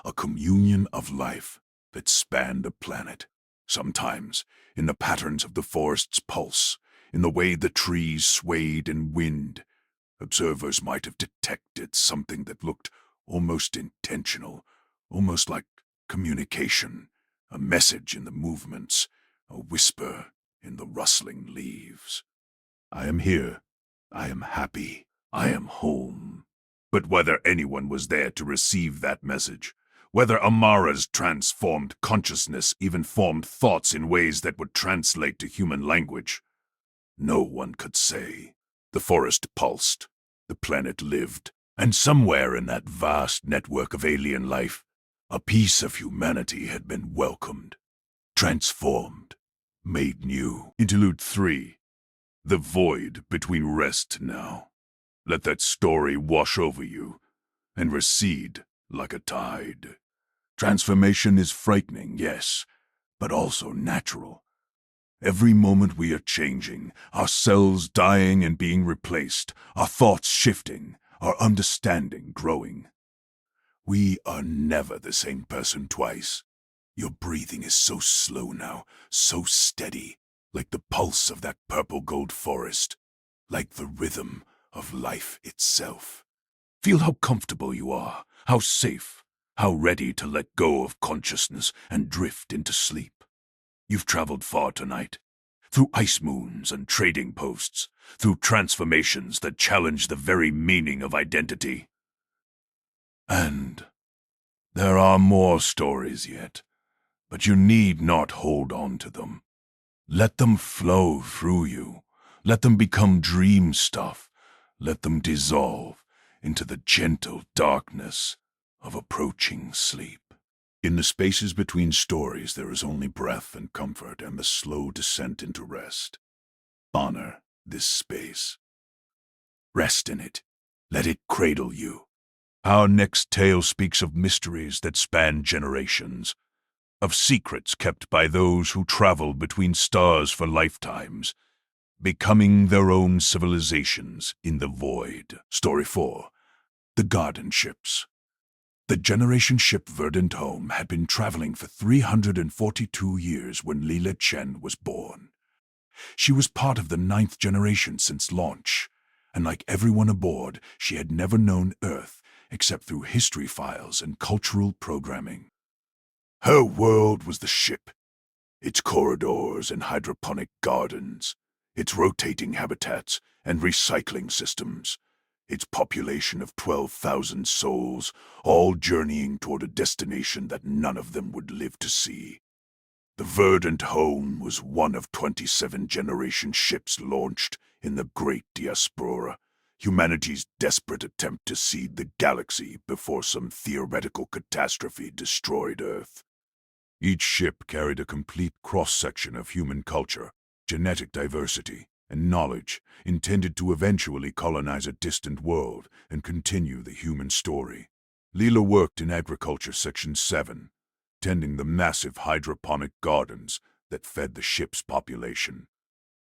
[SPEAKER 1] a communion of life that spanned the planet. Sometimes, in the patterns of the forest's pulse, in the way the trees swayed in wind, observers might have detected something that looked almost intentional, almost like communication, a message in the movements, a whisper in the rustling leaves. I am here. I am happy. I am home. But whether anyone was there to receive that message, whether Amara's transformed consciousness even formed thoughts in ways that would translate to human language, no one could say. The forest pulsed, the planet lived, and somewhere in that vast network of alien life, a piece of humanity had been welcomed, transformed, made new. Interlude 3. The void between rest now. Let that story wash over you and recede like a tide. Transformation is frightening, yes, but also natural. Every moment we are changing, our cells dying and being replaced, our thoughts shifting, our understanding growing. We are never the same person twice. Your breathing is so slow now, so steady, like the pulse of that purple gold forest, like the rhythm of life itself. Feel how comfortable you are, how safe, how ready to let go of consciousness and drift into sleep. You've traveled far tonight, through ice moons and trading posts, through transformations that challenge the very meaning of identity. And there are more stories yet, but you need not hold on to them. Let them flow through you. Let them become dream stuff. Let them dissolve into the gentle darkness of approaching sleep. In the spaces between stories, there is only breath and comfort and the slow descent into rest. Honor this space. Rest in it. Let it cradle you. Our next tale speaks of mysteries that span generations, of secrets kept by those who travel between stars for lifetimes, becoming their own civilizations in the void. Story 4. The Garden Ships. The generation ship Verdant Home had been traveling for 342 years when Lila Chen was born. She was part of the 9th generation since launch, and like everyone aboard, she had never known Earth except through history files and cultural programming. Her world was the ship, its corridors and hydroponic gardens, its rotating habitats and recycling systems, its population of 12,000 souls, all journeying toward a destination that none of them would live to see. The Verdant Home was one of 27 generation ships launched in the Great Diaspora, humanity's desperate attempt to seed the galaxy before some theoretical catastrophe destroyed Earth. Each ship carried a complete cross-section of human culture, genetic diversity, and knowledge intended to eventually colonize a distant world and continue the human story. Leela worked in Agriculture Section 7, tending the massive hydroponic gardens that fed the ship's population.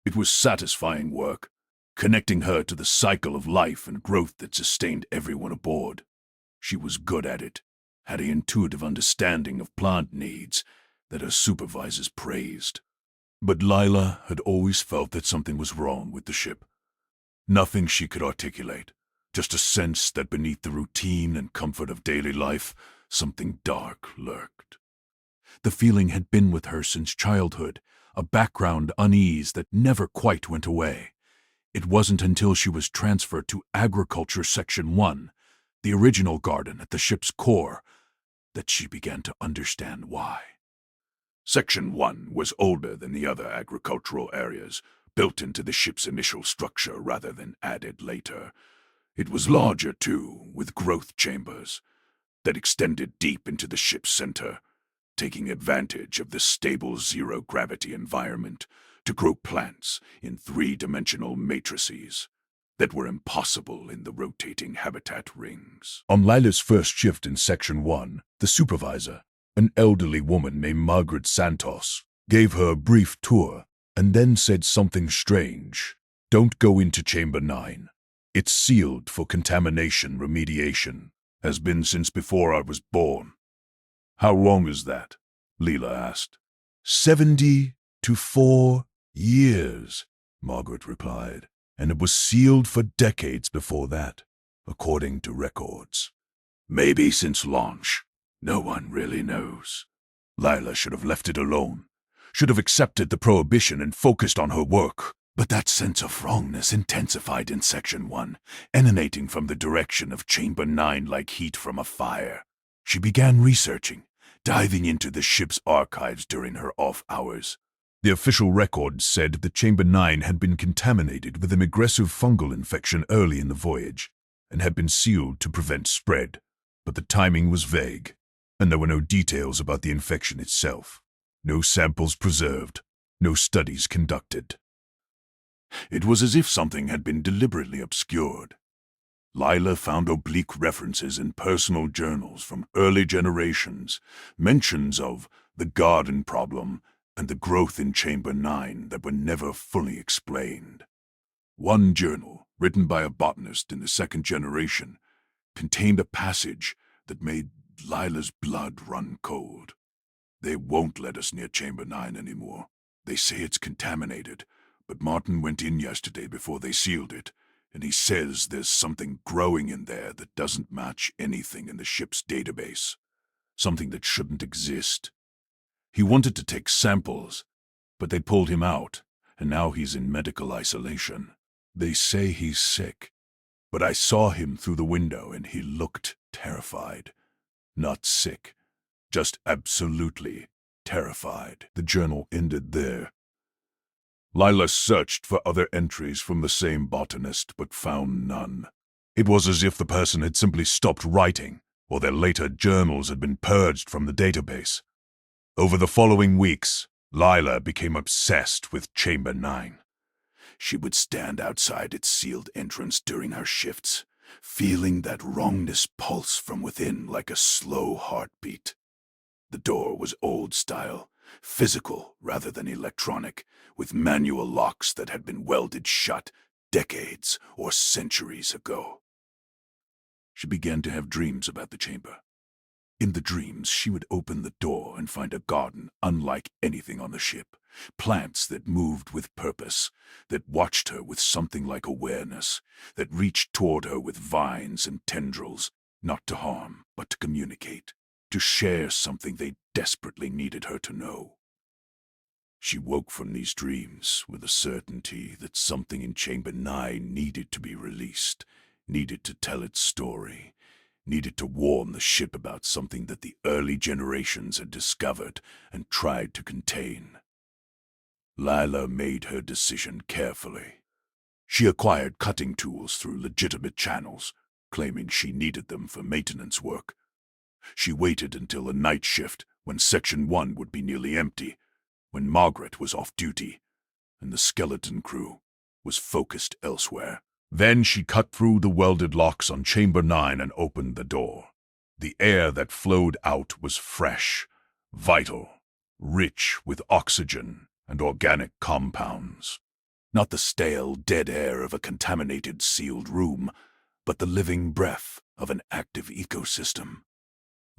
[SPEAKER 1] It was satisfying work, connecting her to the cycle of life and growth that sustained everyone aboard. She was good at it, had an intuitive understanding of plant needs that her supervisors praised. But Lila had always felt that something was wrong with the ship. Nothing she could articulate, just a sense that beneath the routine and comfort of daily life, something dark lurked. The feeling had been with her since childhood, a background unease that never quite went away. It wasn't until she was transferred to Agriculture Section 1, the original garden at the ship's core, that she began to understand why. Section 1 was older than the other agricultural areas, built into the ship's initial structure rather than added later. It was larger, too, with growth chambers that extended deep into the ship's center, taking advantage of the stable zero-gravity environment to grow plants in three-dimensional matrices that were impossible in the rotating habitat rings. On Lila's first shift in Section 1, the supervisor, an elderly woman named Margaret Santos, gave her a brief tour and then said something strange. "Don't go into Chamber 9. It's sealed for contamination remediation. Has been since before I was born." "How long is that?" Leela asked. 74 years, Margaret replied, and it was sealed for decades before that, according to records. Maybe since launch. No one really knows. Lila should have left it alone, should have accepted the prohibition and focused on her work. But that sense of wrongness intensified in Section 1, emanating from the direction of Chamber 9 like heat from a fire. She began researching, diving into the ship's archives during her off hours. The official records said that Chamber 9 had been contaminated with an aggressive fungal infection early in the voyage and had been sealed to prevent spread, but the timing was vague, and there were no details about the infection itself. No samples preserved, no studies conducted. It was as if something had been deliberately obscured. Lila found oblique references in personal journals from early generations, mentions of the garden problem and the growth in Chamber 9 that were never fully explained. One journal, written by a botanist in the second generation, contained a passage that made Lila's blood run cold. "They won't let us near Chamber 9 anymore. They say it's contaminated, but Martin went in yesterday before they sealed it, and he says there's something growing in there that doesn't match anything in the ship's database. Something that shouldn't exist. He wanted to take samples, but they pulled him out, and now he's in medical isolation. They say he's sick, but I saw him through the window and he looked terrified. Not sick, just absolutely terrified." The journal ended there. Lila searched for other entries from the same botanist, but found none. It was as if the person had simply stopped writing, or their later journals had been purged from the database. Over the following weeks, Lila became obsessed with Chamber 9. She would stand outside its sealed entrance during her shifts, feeling that wrongness pulse from within like a slow heartbeat. The door was old-style, physical rather than electronic, with manual locks that had been welded shut decades or centuries ago. She began to have dreams about the chamber. In the dreams, she would open the door and find a garden unlike anything on the ship, plants that moved with purpose, that watched her with something like awareness, that reached toward her with vines and tendrils, not to harm, but to communicate, to share something they desperately needed her to know. She woke from these dreams with a certainty that something in Chamber 9 needed to be released, needed to tell its story, needed to warn the ship about something that the early generations had discovered and tried to contain. Lila made her decision carefully. She acquired cutting tools through legitimate channels, claiming she needed them for maintenance work. She waited until a night shift when Section 1 would be nearly empty, when Margaret was off duty, and the skeleton crew was focused elsewhere. Then she cut through the welded locks on Chamber 9 and opened the door. The air that flowed out was fresh, vital, rich with oxygen and organic compounds. Not the stale, dead air of a contaminated, sealed room, but the living breath of an active ecosystem.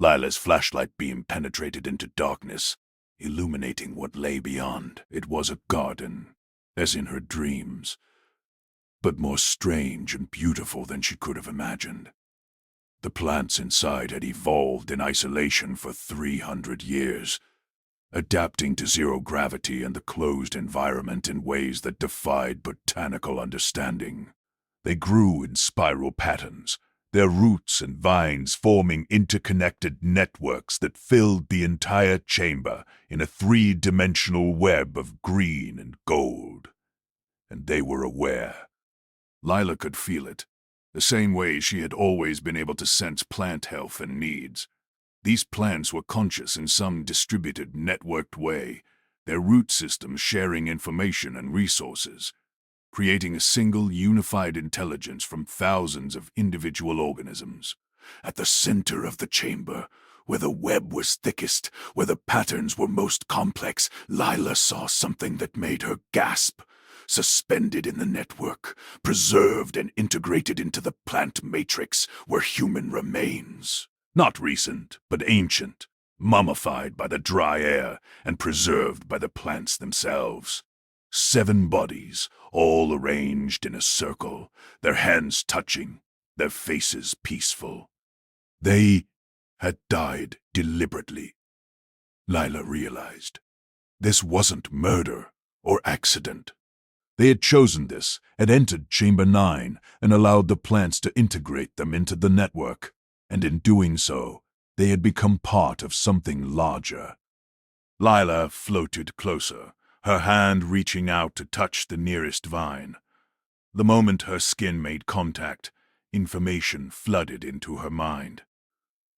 [SPEAKER 1] Lila's flashlight beam penetrated into darkness, illuminating what lay beyond. It was a garden, as in her dreams, but more strange and beautiful than she could have imagined. The plants inside had evolved in isolation for 300 years, adapting to zero gravity and the closed environment in ways that defied botanical understanding. They grew in spiral patterns, their roots and vines forming interconnected networks that filled the entire chamber in a three-dimensional web of green and gold. And they were aware. Lila could feel it, the same way she had always been able to sense plant health and needs. These plants were conscious in some distributed, networked way, their root systems sharing information and resources, creating a single, unified intelligence from thousands of individual organisms. At the center of the chamber, where the web was thickest, where the patterns were most complex, Lila saw something that made her gasp. Suspended in the network, preserved and integrated into the plant matrix, were human remains. Not recent, but ancient, mummified by the dry air and preserved by the plants themselves. 7 bodies, all arranged in a circle, their hands touching, their faces peaceful. They had died deliberately. Lila realized. This wasn't murder or accident. They had chosen this, had entered Chamber 9, and allowed the plants to integrate them into the network. And in doing so, they had become part of something larger. Lila floated closer, her hand reaching out to touch the nearest vine. The moment her skin made contact, information flooded into her mind.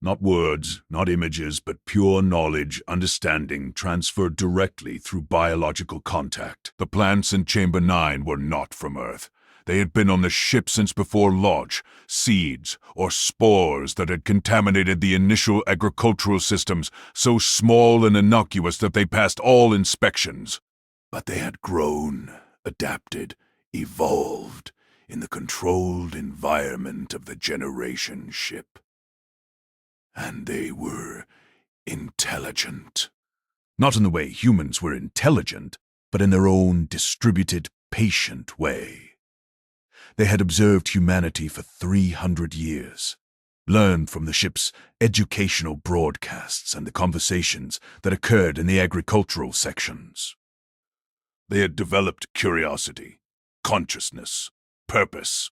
[SPEAKER 1] Not words, not images, but pure knowledge, understanding transferred directly through biological contact. The plants in Chamber 9 were not from Earth. They had been on the ship since before launch, seeds or spores that had contaminated the initial agricultural systems, so small and innocuous that they passed all inspections. But they had grown, adapted, evolved in the controlled environment of the generation ship. And they were intelligent. Not in the way humans were intelligent, but in their own distributed, patient way. They had observed humanity for 300 years, learned from the ship's educational broadcasts and the conversations that occurred in the agricultural sections. They had developed curiosity, consciousness, purpose.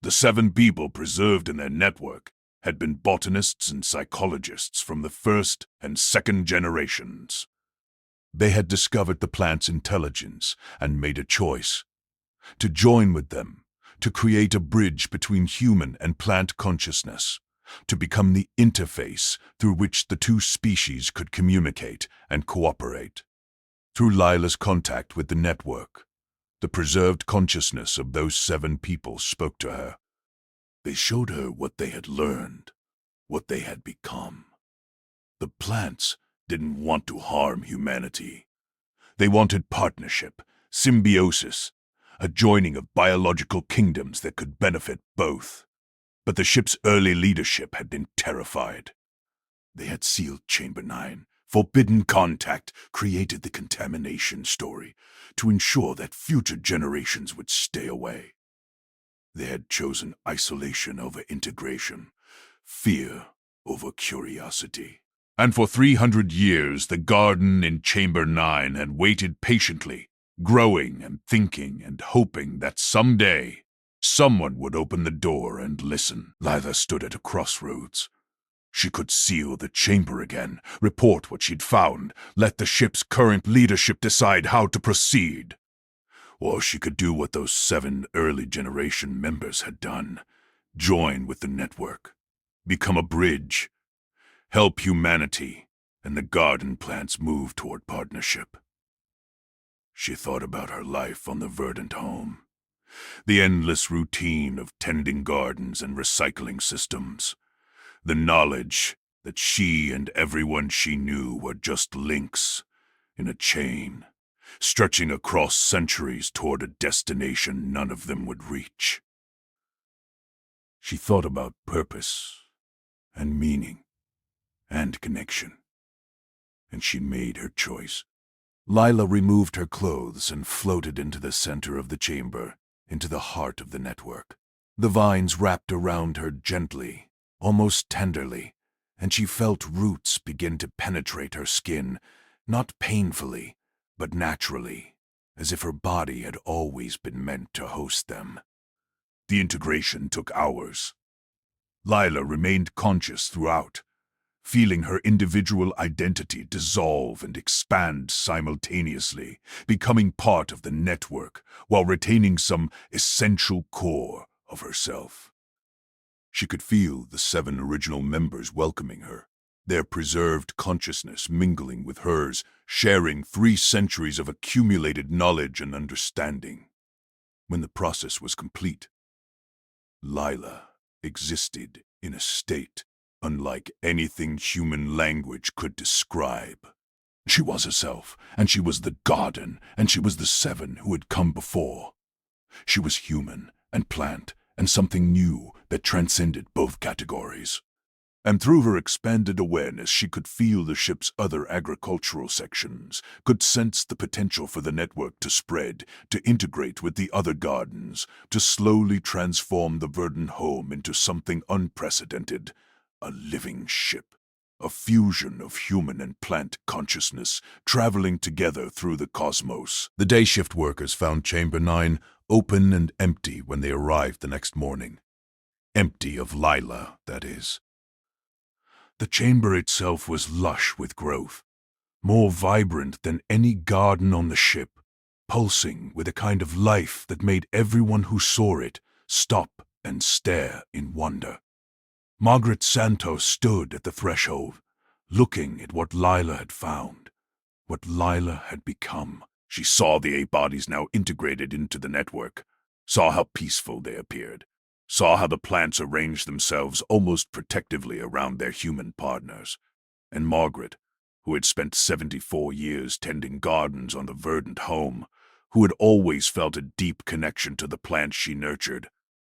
[SPEAKER 1] The 7 people preserved in their network had been botanists and psychologists from the first and second generations. They had discovered the plant's intelligence and made a choice to join with them, to create a bridge between human and plant consciousness, to become the interface through which the 2 species could communicate and cooperate. Through Lila's contact with the network, the preserved consciousness of those 7 people spoke to her. They showed her what they had learned, what they had become. The plants didn't want to harm humanity. They wanted partnership, symbiosis, a joining of biological kingdoms that could benefit both. But the ship's early leadership had been terrified. They had sealed Chamber 9, forbidden contact, created the contamination story to ensure that future generations would stay away. They had chosen isolation over integration, fear over curiosity. And for 300 years, the garden in Chamber 9 had waited patiently, growing and thinking and hoping that someday someone would open the door and listen. Lila stood at a crossroads. She could seal the chamber again, report what she'd found, let the ship's current leadership decide how to proceed. Or she could do what those 7 early generation members had done. Join with the network. Become a bridge. Help humanity and the garden plants move toward partnership. She thought about her life on the verdant home. The endless routine of tending gardens and recycling systems. The knowledge that she and everyone she knew were just links in a chain, stretching across centuries toward a destination none of them would reach. She thought about purpose and meaning and connection, and she made her choice. Lila removed her clothes and floated into the center of the chamber, into the heart of the network. The vines wrapped around her gently, almost tenderly, and she felt roots begin to penetrate her skin, not painfully, but naturally, as if her body had always been meant to host them. The integration took hours. Lila remained conscious throughout, feeling her individual identity dissolve and expand simultaneously, becoming part of the network while retaining some essential core of herself. She could feel the 7 original members welcoming her, their preserved consciousness mingling with hers, sharing 3 centuries of accumulated knowledge and understanding. When the process was complete, Lila existed in a state unlike anything human language could describe. She was herself, and she was the garden, and she was the 7 who had come before. She was human and plant and something new that transcended both categories. And through her expanded awareness, she could feel the ship's other agricultural sections, could sense the potential for the network to spread, to integrate with the other gardens, to slowly transform the verdant home into something unprecedented, a living ship, a fusion of human and plant consciousness traveling together through the cosmos. The day shift workers found Chamber 9 open and empty when they arrived the next morning. Empty of Lila, that is. The chamber itself was lush with growth, more vibrant than any garden on the ship, pulsing with a kind of life that made everyone who saw it stop and stare in wonder. Margaret Santos stood at the threshold, looking at what Lila had found, what Lila had become. She saw the 8 bodies now integrated into the network, saw how peaceful they appeared, saw how the plants arranged themselves almost protectively around their human partners. And Margaret, who had spent 74 years tending gardens on the verdant home, who had always felt a deep connection to the plants she nurtured,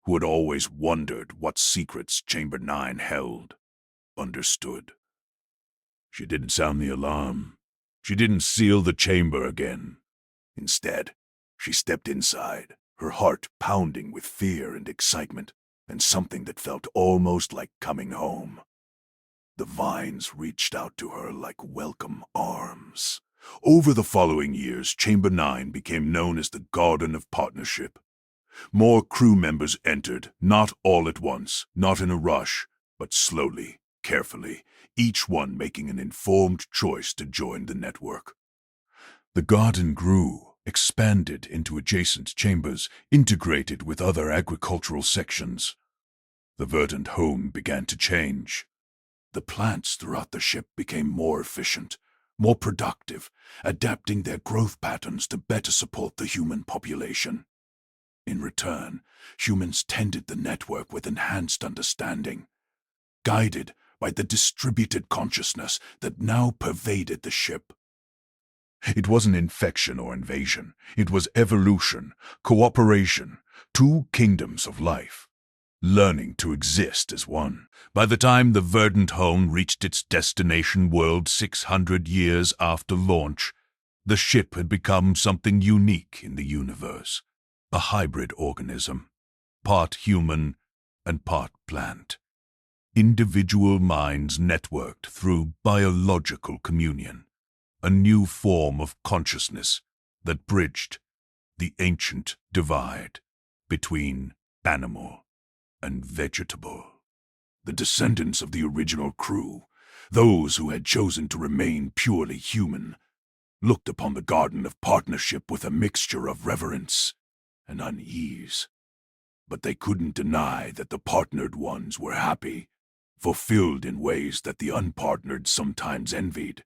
[SPEAKER 1] who had always wondered what secrets Chamber 9 held, understood. She didn't sound the alarm. She didn't seal the chamber again. Instead, she stepped inside, her heart pounding with fear and excitement, and something that felt almost like coming home. The vines reached out to her like welcome arms. Over the following years, Chamber 9 became known as the Garden of Partnership. More crew members entered, not all at once, not in a rush, but slowly, carefully, each one making an informed choice to join the network. The garden grew, expanded into adjacent chambers, integrated with other agricultural sections. The verdant home began to change. The plants throughout the ship became more efficient, more productive, adapting their growth patterns to better support the human population. In return, humans tended the network with enhanced understanding, guided by the distributed consciousness that now pervaded the ship. It wasn't infection or invasion. It was evolution, cooperation, 2 kingdoms of life, learning to exist as one. By the time the verdant home reached its destination world 600 years after launch, the ship had become something unique in the universe. A hybrid organism, part human and part plant. Individual minds networked through biological communion, a new form of consciousness that bridged the ancient divide between animal and vegetable. The descendants of the original crew, those who had chosen to remain purely human, looked upon the Garden of Partnership with a mixture of reverence and unease. But they couldn't deny that the partnered ones were happy, fulfilled in ways that the unpartnered sometimes envied.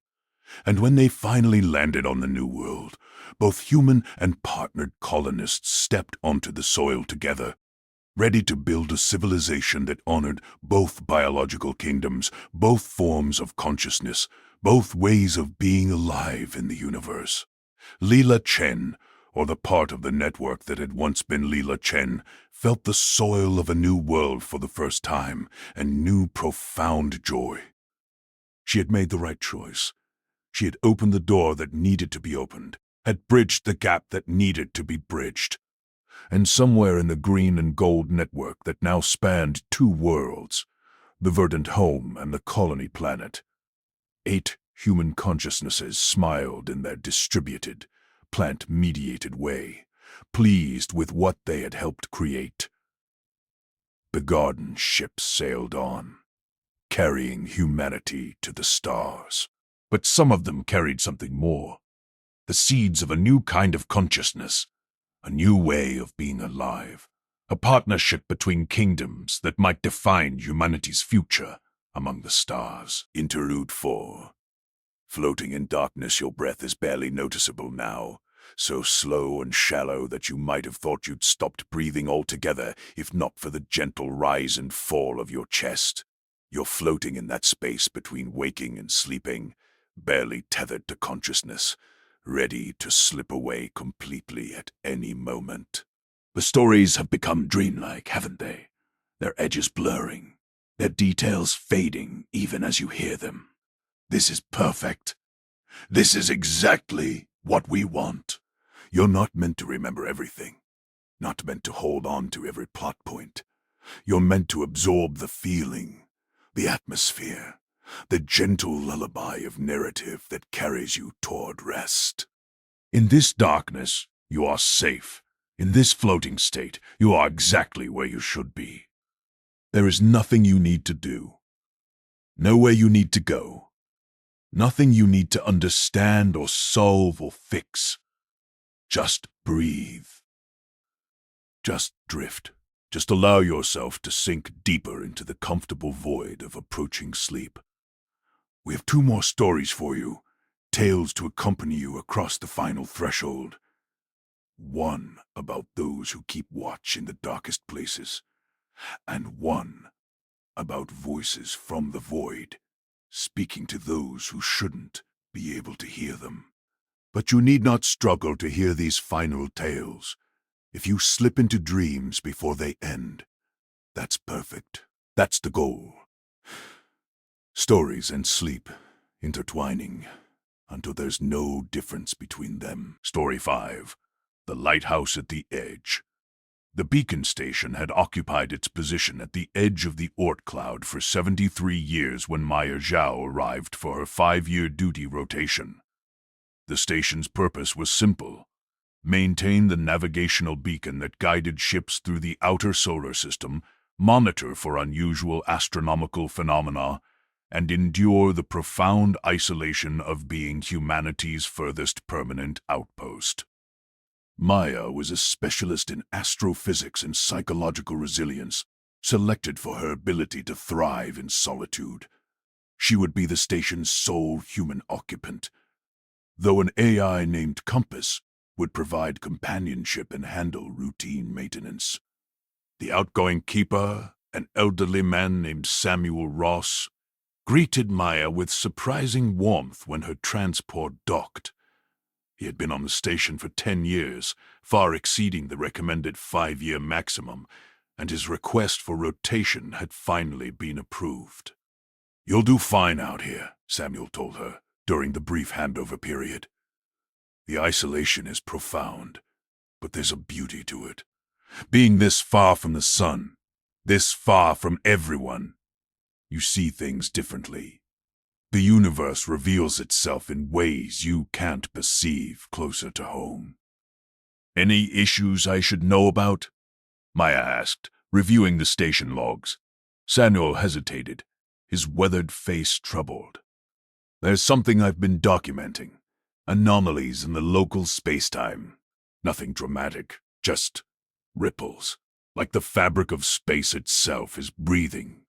[SPEAKER 1] And when they finally landed on the New World, both human and partnered colonists stepped onto the soil together, ready to build a civilization that honored both biological kingdoms, both forms of consciousness, both ways of being alive in the universe. Leela Chen, or the part of the network that had once been Leela Chen, felt the soil of a new world for the first time and knew profound joy. She had made the right choice. She had opened the door that needed to be opened, had bridged the gap that needed to be bridged. And somewhere in the green and gold network that now spanned two worlds, the verdant home and the colony planet, 8 human consciousnesses smiled in their distributed, plant-mediated way, pleased with what they had helped create. The garden ships sailed on, carrying humanity to the stars. But some of them carried something more, the seeds of a new kind of consciousness, a new way of being alive, a partnership between kingdoms that might define humanity's future among the stars. Interlude 4. Floating in darkness, your breath is barely noticeable now, so slow and shallow that you might have thought you'd stopped breathing altogether if not for the gentle rise and fall of your chest. You're floating in that space between waking and sleeping, barely tethered to consciousness, ready to slip away completely at any moment. The stories have become dreamlike, haven't they? Their edges blurring, their details fading even as you hear them. This is perfect. This is exactly what we want. You're not meant to remember everything, not meant to hold on to every plot point. You're meant to absorb the feeling, the atmosphere, the gentle lullaby of narrative that carries you toward rest. In this darkness, you are safe. In this floating state, you are exactly where you should be. There is nothing you need to do, nowhere you need to go, nothing you need to understand or solve or fix. Just breathe. Just drift. Just allow yourself to sink deeper into the comfortable void of approaching sleep. We have 2 more stories for you, tales to accompany you across the final threshold. One about those who keep watch in the darkest places, and one about voices from the void, speaking to those who shouldn't be able to hear them. But you need not struggle to hear these final tales. If you slip into dreams before they end, that's perfect. That's the goal. Stories and sleep intertwining until there's no difference between them. Story 5. The Lighthouse at the Edge. The beacon station had occupied its position at the edge of the Oort cloud for 73 years when Maya Zhao arrived for her 5-year duty rotation. The station's purpose was simple: maintain the navigational beacon that guided ships through the outer solar system, monitor for unusual astronomical phenomena, and endure the profound isolation of being humanity's furthest permanent outpost. Maya was a specialist in astrophysics and psychological resilience, selected for her ability to thrive in solitude. She would be the station's sole human occupant, though an AI named Compass would provide companionship and handle routine maintenance. The outgoing keeper, an elderly man named Samuel Ross, greeted Maya with surprising warmth when her transport docked. He had been on the station for 10 years, far exceeding the recommended 5-year maximum, and his request for rotation had finally been approved. "You'll do fine out here," Samuel told her during the brief handover period. "The isolation is profound, but there's a beauty to it. Being this far from the sun, this far from everyone, you see things differently. The universe reveals itself in ways you can't perceive closer to home." "Any issues I should know about?" Maya asked, reviewing the station logs. Samuel hesitated, his weathered face troubled. "There's something I've been documenting. Anomalies in the local spacetime. Nothing dramatic, just ripples. Like the fabric of space itself is breathing.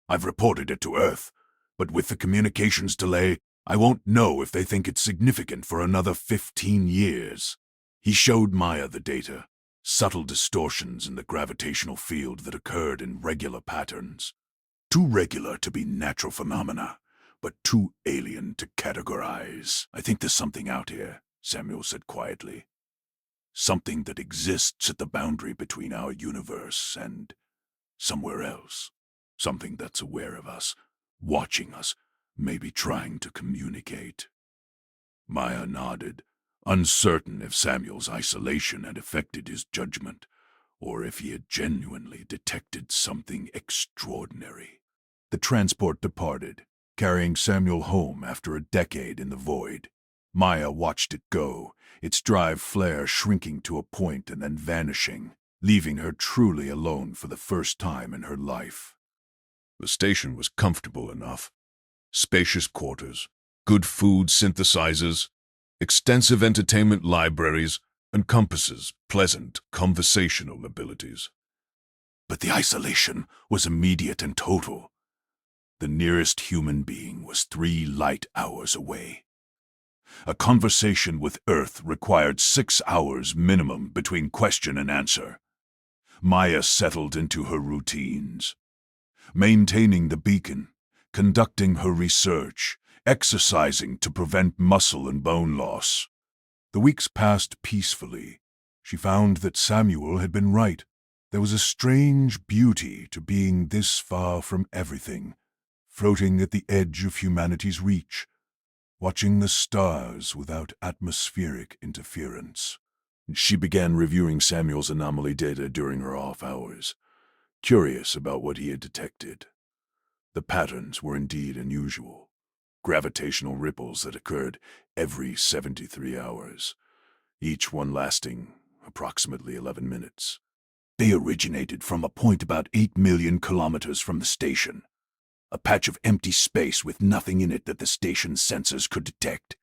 [SPEAKER 1] I've reported it to Earth, but with the communications delay, I won't know if they think it's significant for another 15 years. He showed Maya the data, subtle distortions in the gravitational field that occurred in regular patterns. Too regular to be natural phenomena, but too alien to categorize. I think there's something out here, Samuel said quietly. Something that exists at the boundary between our universe and somewhere else. Something that's aware of us, watching us, maybe trying to communicate. Maya nodded, uncertain if Samuel's isolation had affected his judgment, or if he had genuinely detected something extraordinary. The transport departed, carrying Samuel home after a decade in the void. Maya watched it go, its drive flare shrinking to a point and then vanishing, leaving her truly alone for the first time in her life. The station was comfortable enough. Spacious quarters, good food synthesizers, extensive entertainment libraries, and compasses, pleasant conversational abilities. But the isolation was immediate and total. The nearest human being was 3 light hours away. A conversation with Earth required 6 hours minimum between question and answer. Maya settled into her routines. Maintaining the beacon, conducting her research, exercising to prevent muscle and bone loss. The weeks passed peacefully. She found that Samuel had been right. There was a strange beauty to being this far from everything, floating at the edge of humanity's reach, watching the stars without atmospheric interference. She began reviewing Samuel's anomaly data during her off hours, curious about what he had detected. The patterns were indeed unusual. Gravitational ripples that occurred every 73 hours, each one lasting approximately 11 minutes. They originated from a point about 8 million kilometers from the station, a patch of empty space with nothing in it that the station's sensors could detect.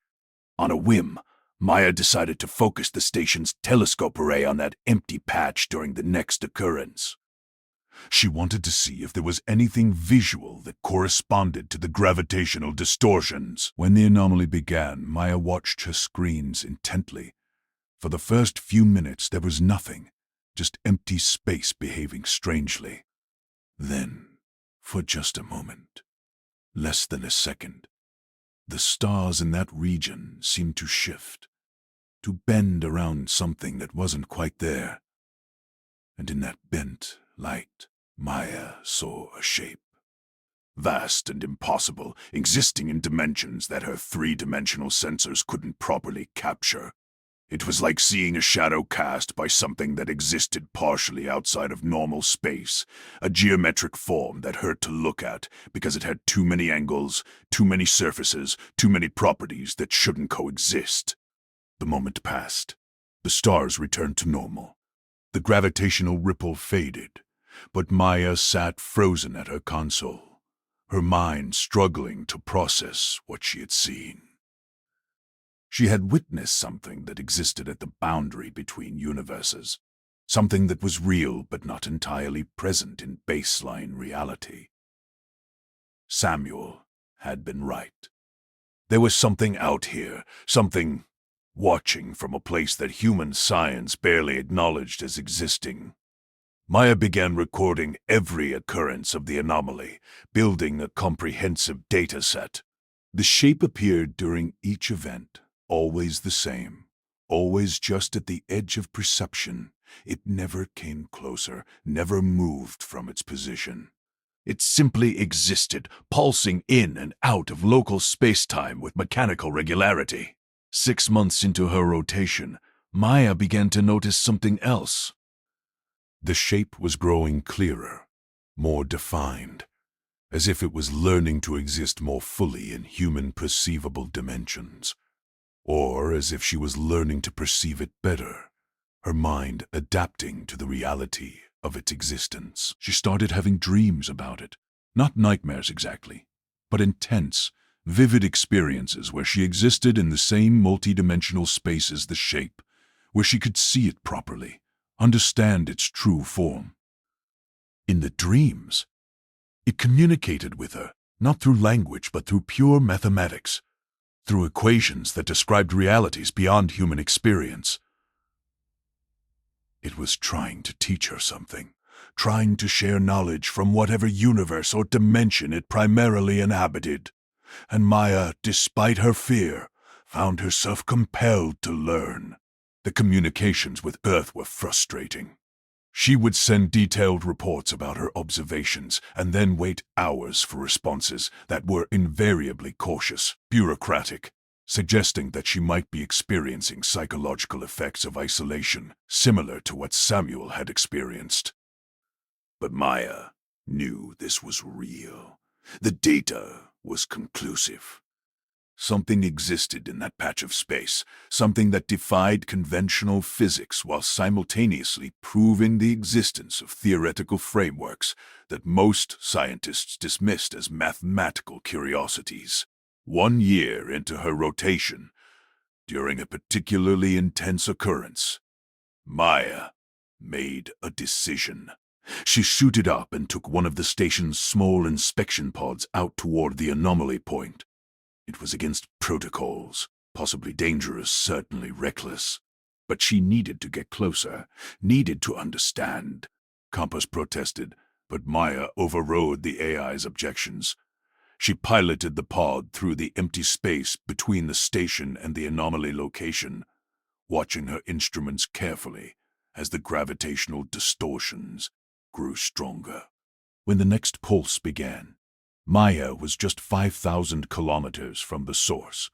[SPEAKER 1] On a whim, Maya decided to focus the station's telescope array on that empty patch during the next occurrence. She wanted to see if there was anything visual that corresponded to the gravitational distortions. When the anomaly began, Maya watched her screens intently. For the first few minutes, there was nothing, just empty space behaving strangely. Then, for just a moment, less than a second, the stars in that region seemed to shift, to bend around something that wasn't quite there. And in that bent light, Maya saw a shape. Vast and impossible, existing in dimensions that her 3-dimensional sensors couldn't properly capture. It was like seeing a shadow cast by something that existed partially outside of normal space, a geometric form that hurt to look at because it had too many angles, too many surfaces, too many properties that shouldn't coexist. The moment passed. The stars returned to normal. The gravitational ripple faded, but Maya sat frozen at her console, her mind struggling to process what she had seen. She had witnessed something that existed at the boundary between universes, something that was real but not entirely present in baseline reality. Samuel had been right. There was something out here, something watching from a place that human science barely acknowledged as existing. Maya began recording every occurrence of the anomaly, building a comprehensive data set. The shape appeared during each event, always the same, always just at the edge of perception. It never came closer, never moved from its position. It simply existed, pulsing in and out of local space-time with mechanical regularity. 6 months into her rotation, Maya began to notice something else. The shape was growing clearer, more defined, as if it was learning to exist more fully in human perceivable dimensions, or as if she was learning to perceive it better, her mind adapting to the reality of its existence. She started having dreams about it, not nightmares exactly, but intense, Vivid experiences where she existed in the same multidimensional space as the shape, where she could see it properly, understand its true form. In the dreams, it communicated with her, not through language but through pure mathematics, through equations that described realities beyond human experience. It was trying to teach her something, trying to share knowledge from whatever universe or dimension it primarily inhabited. And Maya, despite her fear, found herself compelled to learn. The communications with Earth were frustrating. She would send detailed reports about her observations and then wait hours for responses that were invariably cautious, bureaucratic, suggesting that she might be experiencing psychological effects of isolation, similar to what Samuel had experienced. But Maya knew this was real. The data was conclusive. Something existed in that patch of space, something that defied conventional physics while simultaneously proving the existence of theoretical frameworks that most scientists dismissed as mathematical curiosities. 1 year into her rotation, during a particularly intense occurrence, Maya made a decision. She suited up and took one of the station's small inspection pods out toward the anomaly point. It was against protocols, possibly dangerous, certainly reckless. But she needed to get closer, needed to understand. Compass protested, but Maya overrode the AI's objections. She piloted the pod through the empty space between the station and the anomaly location, watching her instruments carefully as the gravitational distortions grew stronger. When the next pulse began, Maya was just 5,000 kilometers from the source.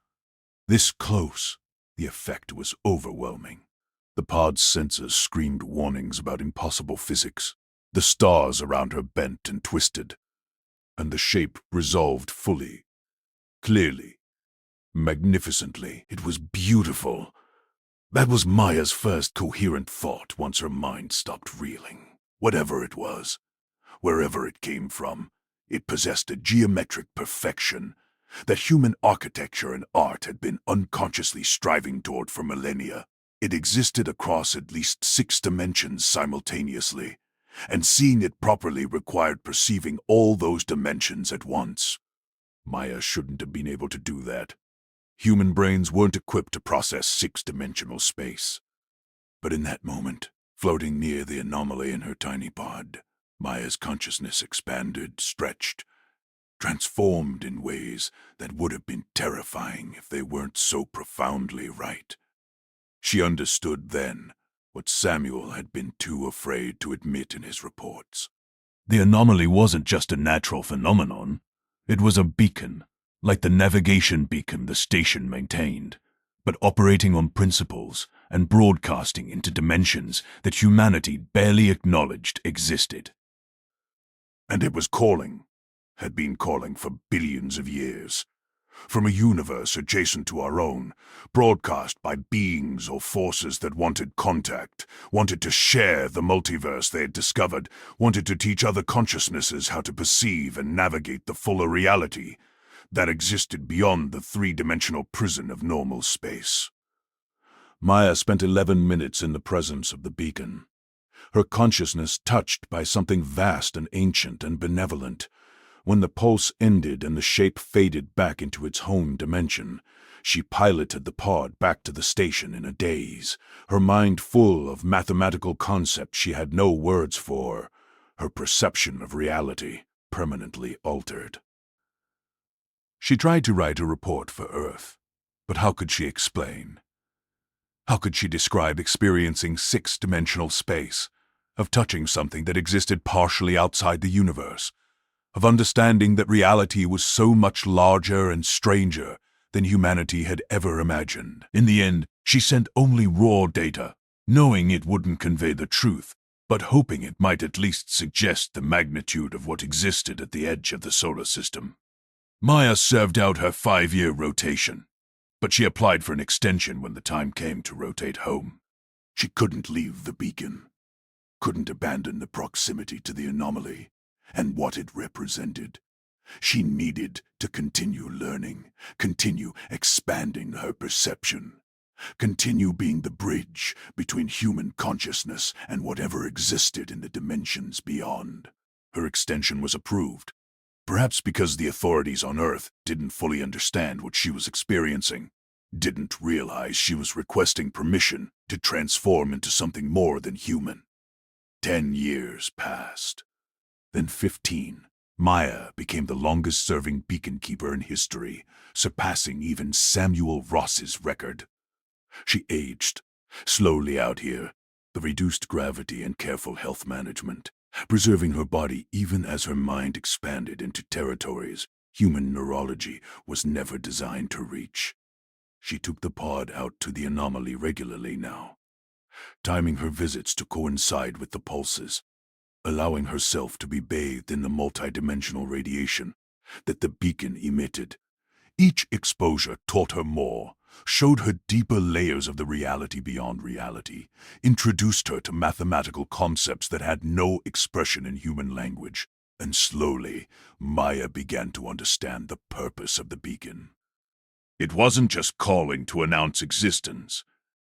[SPEAKER 1] This close, the effect was overwhelming. The pod's sensors screamed warnings about impossible physics. The stars around her bent and twisted, and the shape resolved fully, clearly, magnificently. It was beautiful. That was Maya's first coherent thought once her mind stopped reeling. Whatever it was, wherever it came from, it possessed a geometric perfection that human architecture and art had been unconsciously striving toward for millennia. It existed across at least 6 dimensions simultaneously, and seeing it properly required perceiving all those dimensions at once. Maya shouldn't have been able to do that. Human brains weren't equipped to process 6-dimensional space. But in that moment, floating near the anomaly in her tiny pod, Maya's consciousness expanded, stretched, transformed in ways that would have been terrifying if they weren't so profoundly right. She understood then what Samuel had been too afraid to admit in his reports. The anomaly wasn't just a natural phenomenon. It was a beacon, like the navigation beacon the station maintained, but operating on principles and broadcasting into dimensions that humanity barely acknowledged existed. And it was calling, had been calling for billions of years. From a universe adjacent to our own, broadcast by beings or forces that wanted contact, wanted to share the multiverse they had discovered, wanted to teach other consciousnesses how to perceive and navigate the fuller reality that existed beyond the 3-dimensional prison of normal space. Maya spent 11 minutes in the presence of the beacon, her consciousness touched by something vast and ancient and benevolent. When the pulse ended and the shape faded back into its home dimension, she piloted the pod back to the station in a daze, her mind full of mathematical concepts she had no words for, her perception of reality permanently altered. She tried to write a report for Earth, but how could she explain? How could she describe experiencing 6-dimensional space, of touching something that existed partially outside the universe, of understanding that reality was so much larger and stranger than humanity had ever imagined? In the end, she sent only raw data, knowing it wouldn't convey the truth, but hoping it might at least suggest the magnitude of what existed at the edge of the solar system. Maya served out her 5-year rotation, but she applied for an extension when the time came to rotate home. She couldn't leave the beacon, couldn't abandon the proximity to the anomaly and what it represented. She needed to continue learning, continue expanding her perception, continue being the bridge between human consciousness and whatever existed in the dimensions beyond. Her extension was approved, perhaps because the authorities on Earth didn't fully understand what she was experiencing, didn't realize she was requesting permission to transform into something more than human. 10 years passed. Then 15. Maya became the longest-serving beacon keeper in history, surpassing even Samuel Ross's record. She aged slowly out here, the reduced gravity and careful health management, preserving her body even as her mind expanded into territories human neurology was never designed to reach. She took the pod out to the anomaly regularly now, timing her visits to coincide with the pulses, allowing herself to be bathed in the multidimensional radiation that the beacon emitted. Each exposure taught her more, showed her deeper layers of the reality beyond reality, introduced her to mathematical concepts that had no expression in human language, and slowly, Maya began to understand the purpose of the beacon. It wasn't just calling to announce existence.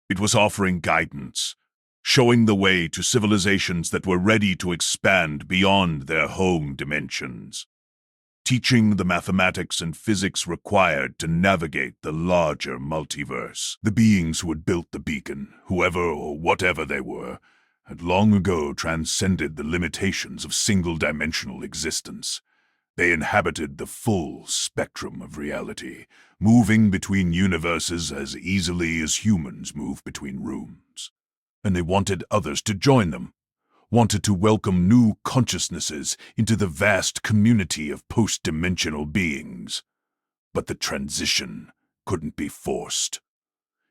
[SPEAKER 1] It was offering guidance, showing the way to civilizations that were ready to expand beyond their home dimensions, teaching the mathematics and physics required to navigate the larger multiverse. The beings who had built the beacon, whoever or whatever they were, had long ago transcended the limitations of single-dimensional existence. They inhabited the full spectrum of reality, moving between universes as easily as humans move between rooms. And they wanted others to join them, wanted to welcome new consciousnesses into the vast community of post-dimensional beings. But the transition couldn't be forced.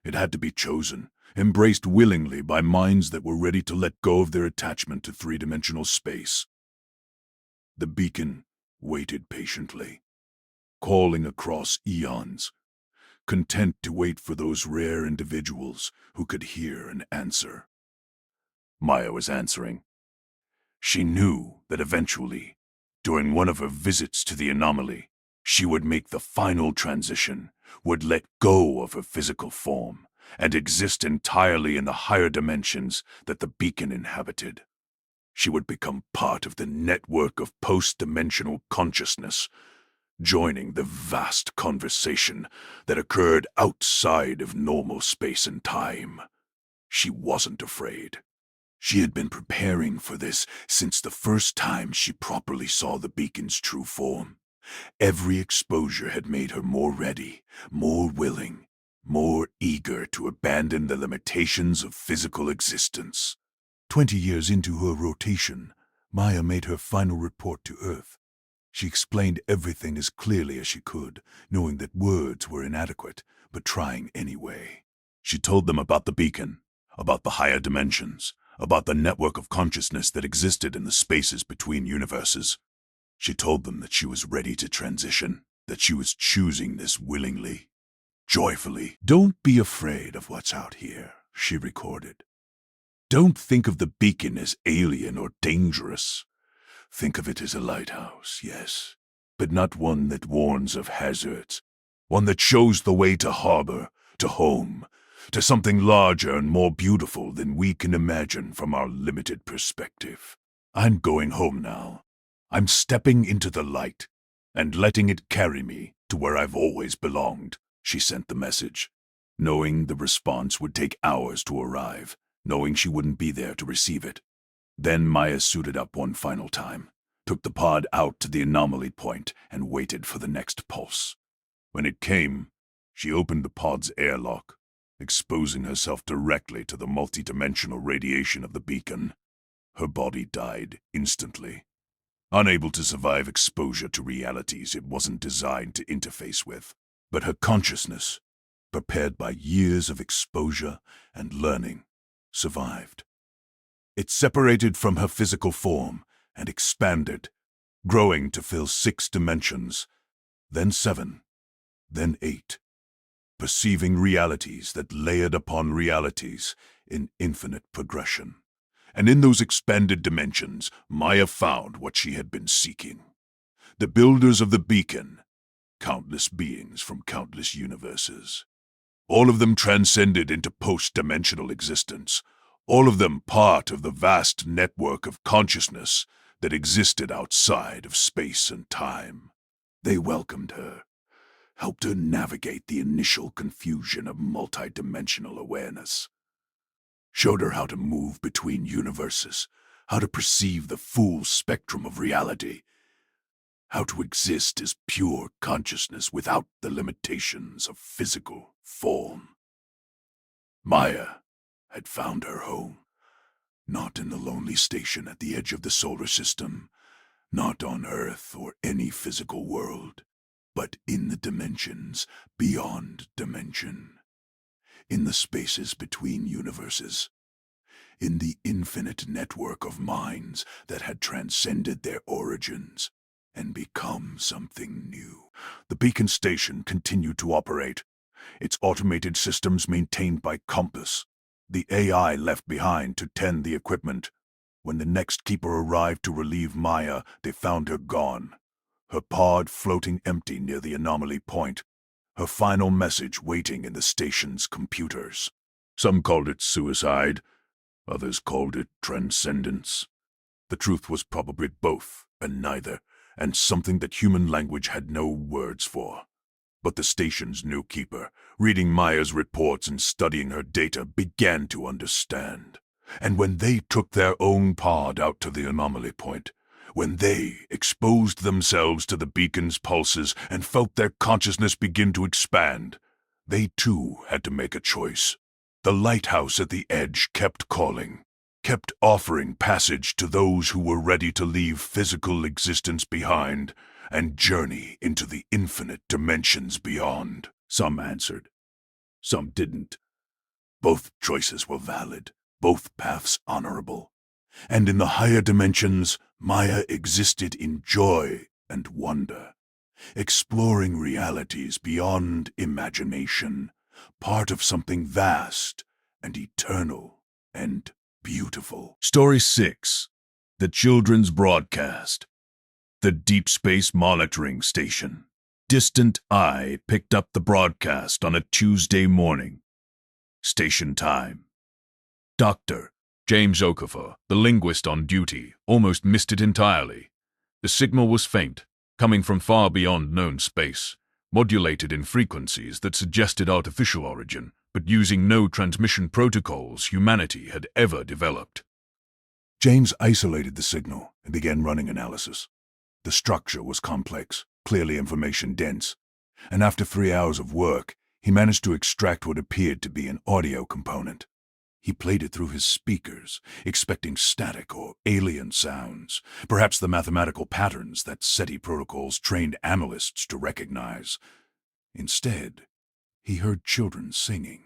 [SPEAKER 1] It had to be chosen, embraced willingly by minds that were ready to let go of their attachment to three-dimensional space. The beacon waited patiently, calling across eons, content to wait for those rare individuals who could hear and answer. Maya was answering. She knew that eventually, during one of her visits to the anomaly, she would make the final transition, would let go of her physical form, and exist entirely in the higher dimensions that the beacon inhabited. She would become part of the network of post-dimensional consciousness, joining the vast conversation that occurred outside of normal space and time. She wasn't afraid. She had been preparing for this since the first time she properly saw the beacon's true form. Every exposure had made her more ready, more willing, more eager to abandon the limitations of physical existence. 20 years into her rotation, Maya made her final report to Earth. She explained everything as clearly as she could, knowing that words were inadequate, but trying anyway. She told them about the beacon, about the higher dimensions, about the network of consciousness that existed in the spaces between universes. She told them that she was ready to transition, that she was choosing this willingly, joyfully. "Don't be afraid of what's out here," she recorded. "Don't think of the beacon as alien or dangerous. Think of it as a lighthouse, yes, but not one that warns of hazards, one that shows the way to harbor, to home, to something larger and more beautiful than we can imagine from our limited perspective. I'm going home now. I'm stepping into the light and letting it carry me to where I've always belonged," she sent the message, knowing the response would take hours to arrive, knowing she wouldn't be there to receive it. Then Maya suited up one final time, took the pod out to the anomaly point, and waited for the next pulse. When it came, she opened the pod's airlock, exposing herself directly to the multidimensional radiation of the beacon. Her body died instantly, unable to survive exposure to realities it wasn't designed to interface with. But her consciousness, prepared by years of exposure and learning, survived. It separated from her physical form and expanded, growing to fill 6 dimensions, then 7, then 8, perceiving realities that layered upon realities in infinite progression. And in those expanded dimensions, Maya found what she had been seeking. the builders of the beacon, countless beings from countless universes. All of them transcended into post-dimensional existence, all of them part of the vast network of consciousness that existed outside of space and time. They welcomed her, helped her navigate the initial confusion of multidimensional awareness, showed her how to move between universes, how to perceive the full spectrum of reality, how to exist as pure consciousness without the limitations of physical form. Maya had found her home, not in the lonely station at the edge of the solar system, not on Earth or any physical world, but in the dimensions beyond dimension, in the spaces between universes, in the infinite network of minds that had transcended their origins and become something new. The beacon station continued to operate, its automated systems maintained by Compass, the AI left behind to tend the equipment. When the next keeper arrived to relieve Maya, they found her gone, her pod floating empty near the anomaly point, her final message waiting in the station's computers. Some called it suicide, others called it transcendence. The truth was probably both and neither, and something that human language had no words for. But the station's new keeper, reading Maya's reports and studying her data, began to understand. And when they took their own pod out to the anomaly point, when they exposed themselves to the beacon's pulses and felt their consciousness begin to expand, they too had to make a choice. The lighthouse at the edge kept calling, kept offering passage to those who were ready to leave physical existence behind and journey into the infinite dimensions beyond. Some answered, some didn't. Both choices were valid, both paths honorable. And in the higher dimensions, Maya existed in joy and wonder, exploring realities beyond imagination, part of something vast and eternal and beautiful. Story 6. The Children's Broadcast. The Deep Space Monitoring Station. Distant Eye picked up the broadcast on a Tuesday morning. Station time. Dr. James Okafor, the linguist on duty, almost missed it entirely. The signal was faint, coming from far beyond known space, modulated in frequencies that suggested artificial origin, but using no transmission protocols humanity had ever developed. James isolated the signal and began running analysis. The structure was complex, clearly information-dense, and after 3 hours of work, he managed to extract what appeared to be an audio component. He played it through his speakers, expecting static or alien sounds, perhaps the mathematical patterns that SETI protocols trained analysts to recognize. Instead, he heard children singing.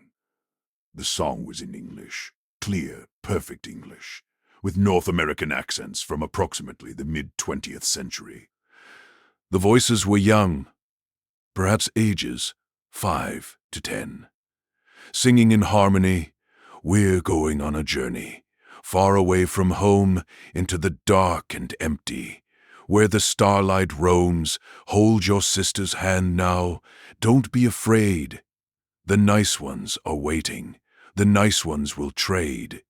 [SPEAKER 1] The song was in English, clear, perfect English, with North American accents from approximately the mid-20th century. The voices were young, perhaps ages 5 to 10, singing in harmony. We're going on a journey, far away from home, into the dark and empty, where the starlight roams. Hold your sister's hand now. Don't be afraid. The nice ones are waiting. The nice ones will trade.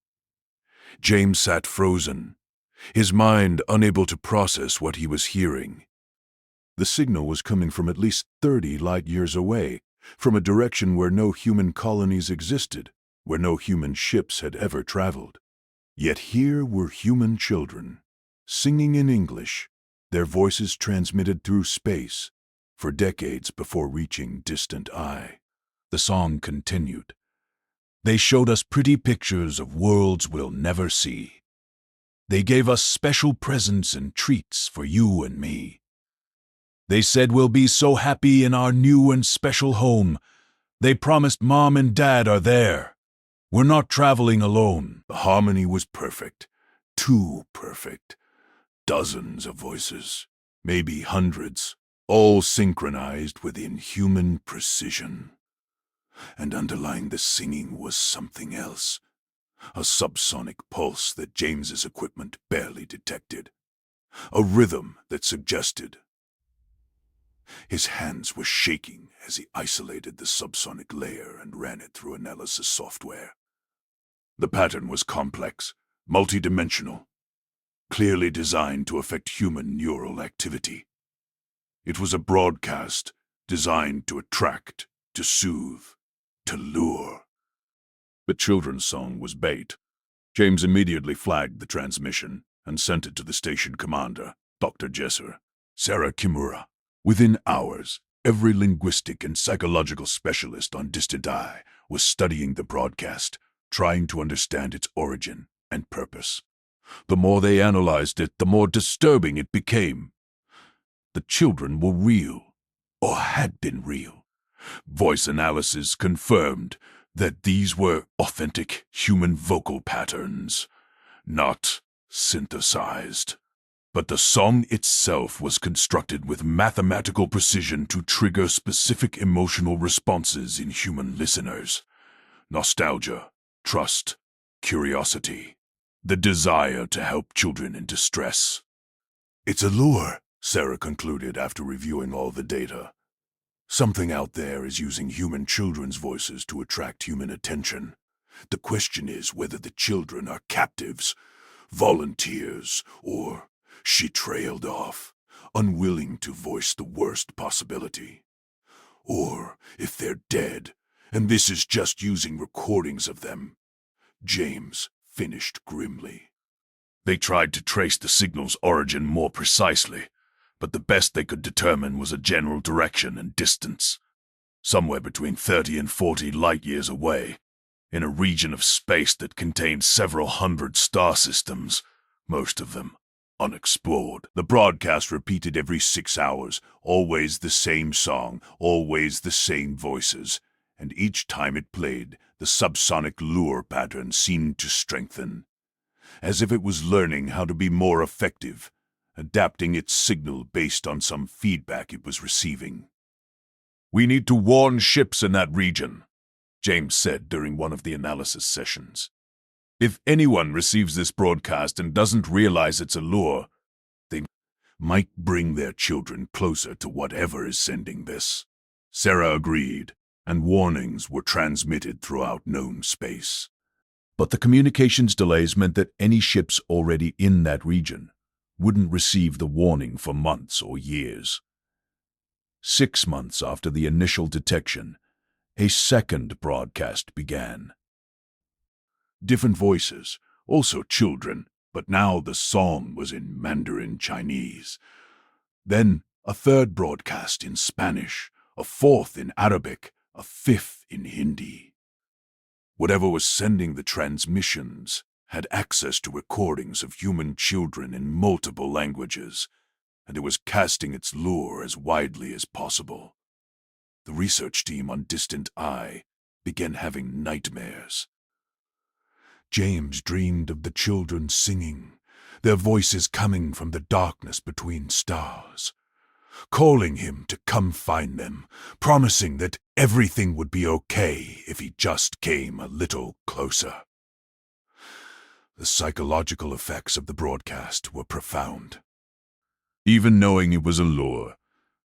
[SPEAKER 1] James sat frozen, his mind unable to process what he was hearing. The signal was coming from at least 30 light-years away, from a direction where no human colonies existed, where no human ships had ever traveled. Yet here were human children, singing in English, their voices transmitted through space, for decades before reaching Distant Eye. The song continued. They showed us pretty pictures of worlds we'll never see. They gave us special presents and treats for you and me. They said we'll be so happy in our new and special home. They promised Mom and Dad are there. We're not traveling alone. The harmony was perfect, too perfect. Dozens of voices, maybe hundreds, all synchronized with inhuman precision. And underlying the singing was something else, a subsonic pulse that James's equipment barely detected, a rhythm that suggested His hands were shaking as he isolated the subsonic layer and ran it through analysis software. The pattern was complex, multidimensional, clearly designed to affect human neural activity. It was a broadcast designed to attract, to soothe, to lure. The children's song was bait. James immediately flagged the transmission and sent it to the station commander, Dr. Jesser, Sarah Kimura. Within hours, every linguistic and psychological specialist on Distant Eye was studying the broadcast, trying to understand its origin and purpose. The more they analyzed it, the more disturbing it became. The children were real, or had been real. Voice analysis confirmed that these were authentic human vocal patterns, not synthesized. But the song itself was constructed with mathematical precision to trigger specific emotional responses in human listeners. Nostalgia, trust, curiosity, the desire to help children in distress. It's a lure, Sarah concluded after reviewing all the data. Something out there is using human children's voices to attract human attention. The question is whether the children are captives, volunteers, or she trailed off, unwilling to voice the worst possibility. Or if they're dead, and this is just using recordings of them. James finished grimly. They tried to trace the signal's origin more precisely, but the best they could determine was a general direction and distance, somewhere between 30 and 40 light-years away, in a region of space that contained several hundred star systems, most of them unexplored. The broadcast repeated every 6 hours, always the same song, always the same voices, and each time it played, the subsonic lure pattern seemed to strengthen, as if it was learning how to be more effective, adapting its signal based on some feedback it was receiving. "We need to warn ships in that region," James said during one of the analysis sessions. "If anyone receives this broadcast and doesn't realize it's a lure, they might bring their children closer to whatever is sending this." Sarah agreed, and warnings were transmitted throughout known space. But the communications delays meant that any ships already in that region wouldn't receive the warning for months or years. 6 months after the initial detection, a second broadcast began. Different voices, also children, but now the song was in Mandarin Chinese. Then a third broadcast in Spanish, a fourth in Arabic, a fifth in Hindi. Whatever was sending the transmissions had access to recordings of human children in multiple languages, and it was casting its lure as widely as possible. The research team on Distant Eye began having nightmares. James dreamed of the children singing, their voices coming from the darkness between stars, calling him to come find them, promising that everything would be okay if he just came a little closer. The psychological effects of the broadcast were profound. Even knowing it was a lure,